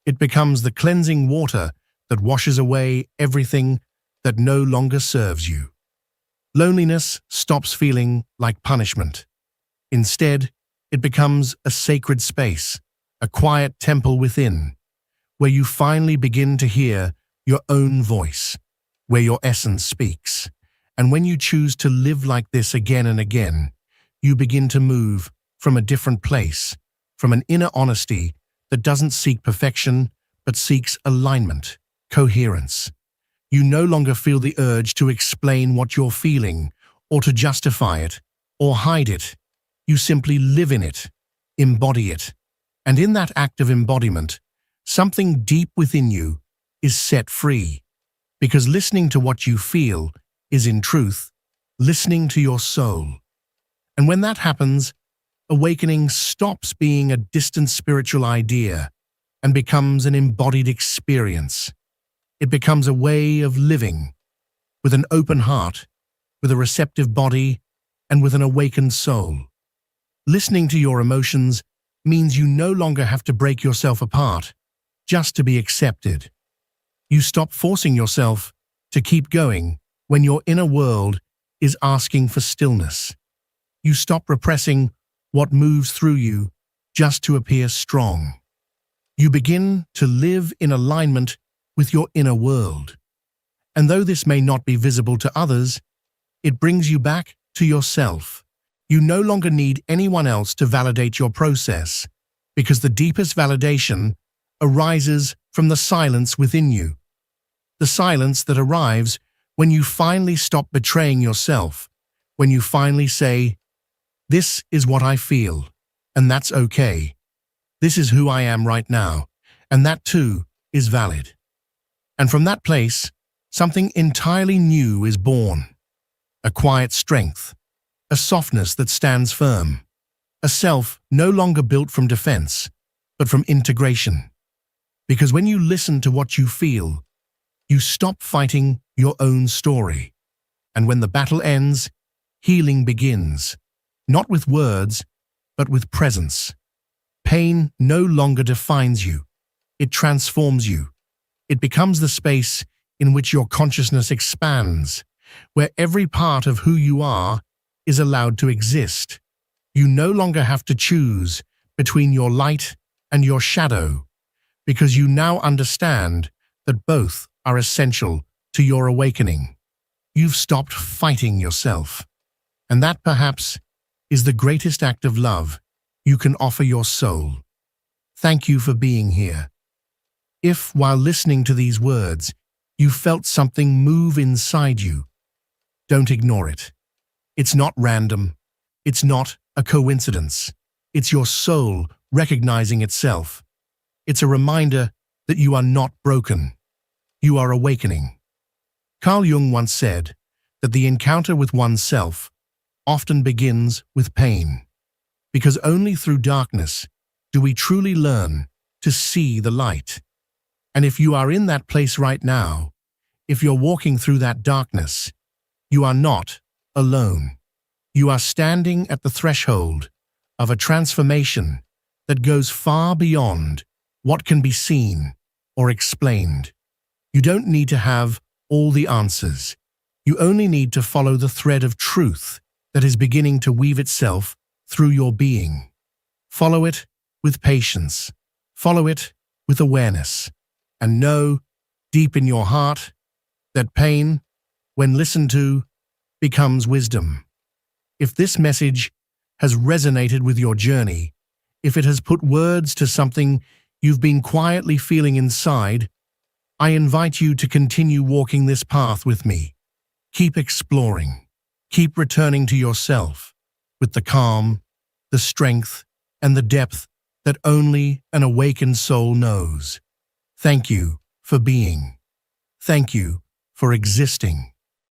It becomes the cleansing water that washes away everything that no longer serves you. Loneliness stops feeling like punishment. Instead, it becomes a sacred space, a quiet temple within, where you finally begin to hear your own voice, where your essence speaks. And when you choose to live like this again and again, you begin to move from a different place, from an inner honesty that doesn't seek perfection, but seeks alignment, coherence. You no longer feel the urge to explain what you're feeling, or to justify it, or hide it. You simply live in it, embody it. And in that act of embodiment, something deep within you is set free. Because listening to what you feel is, in truth, listening to your soul. And when that happens, awakening stops being a distant spiritual idea and becomes an embodied experience. It becomes a way of living, with an open heart, with a receptive body, and with an awakened soul. Listening to your emotions means you no longer have to break yourself apart just to be accepted. You stop forcing yourself to keep going when your inner world is asking for stillness. You stop repressing what moves through you just to appear strong. You begin to live in alignment with your inner world. And though this may not be visible to others, it brings you back to yourself. You no longer need anyone else to validate your process, because the deepest validation arises from the silence within you. The silence that arrives when you finally stop betraying yourself, when you finally say, "This is what I feel, and that's okay. This is who I am right now, and that too is valid." And from that place, something entirely new is born. A quiet strength, a softness that stands firm, a self no longer built from defense, but from integration. Because when you listen to what you feel, you stop fighting your own story. And when the battle ends, healing begins, not with words, but with presence. Pain no longer defines you. It transforms you. It becomes the space in which your consciousness expands, where every part of who you are is allowed to exist. You no longer have to choose between your light and your shadow, because you now understand that both are essential to your awakening. You've stopped fighting yourself. And that, perhaps, is the greatest act of love you can offer your soul. Thank you for being here. If, while listening to these words, you felt something move inside you, don't ignore it. It's not random. It's not a coincidence. It's your soul recognizing itself. It's a reminder that you are not broken. You are awakening. Carl Jung once said that the encounter with oneself often begins with pain, because only through darkness do we truly learn to see the light. And if you are in that place right now, if you're walking through that darkness, you are not alone. You are standing at the threshold of a transformation that goes far beyond what can be seen or explained. You don't need to have all the answers. You only need to follow the thread of truth that is beginning to weave itself through your being. Follow it with patience. Follow it with awareness. And know, deep in your heart, that pain, when listened to, becomes wisdom. If this message has resonated with your journey, if it has put words to something you've been quietly feeling inside, I invite you to continue walking this path with me. Keep exploring. Keep returning to yourself with the calm, the strength, and the depth that only an awakened soul knows. Thank you for being. Thank you for existing.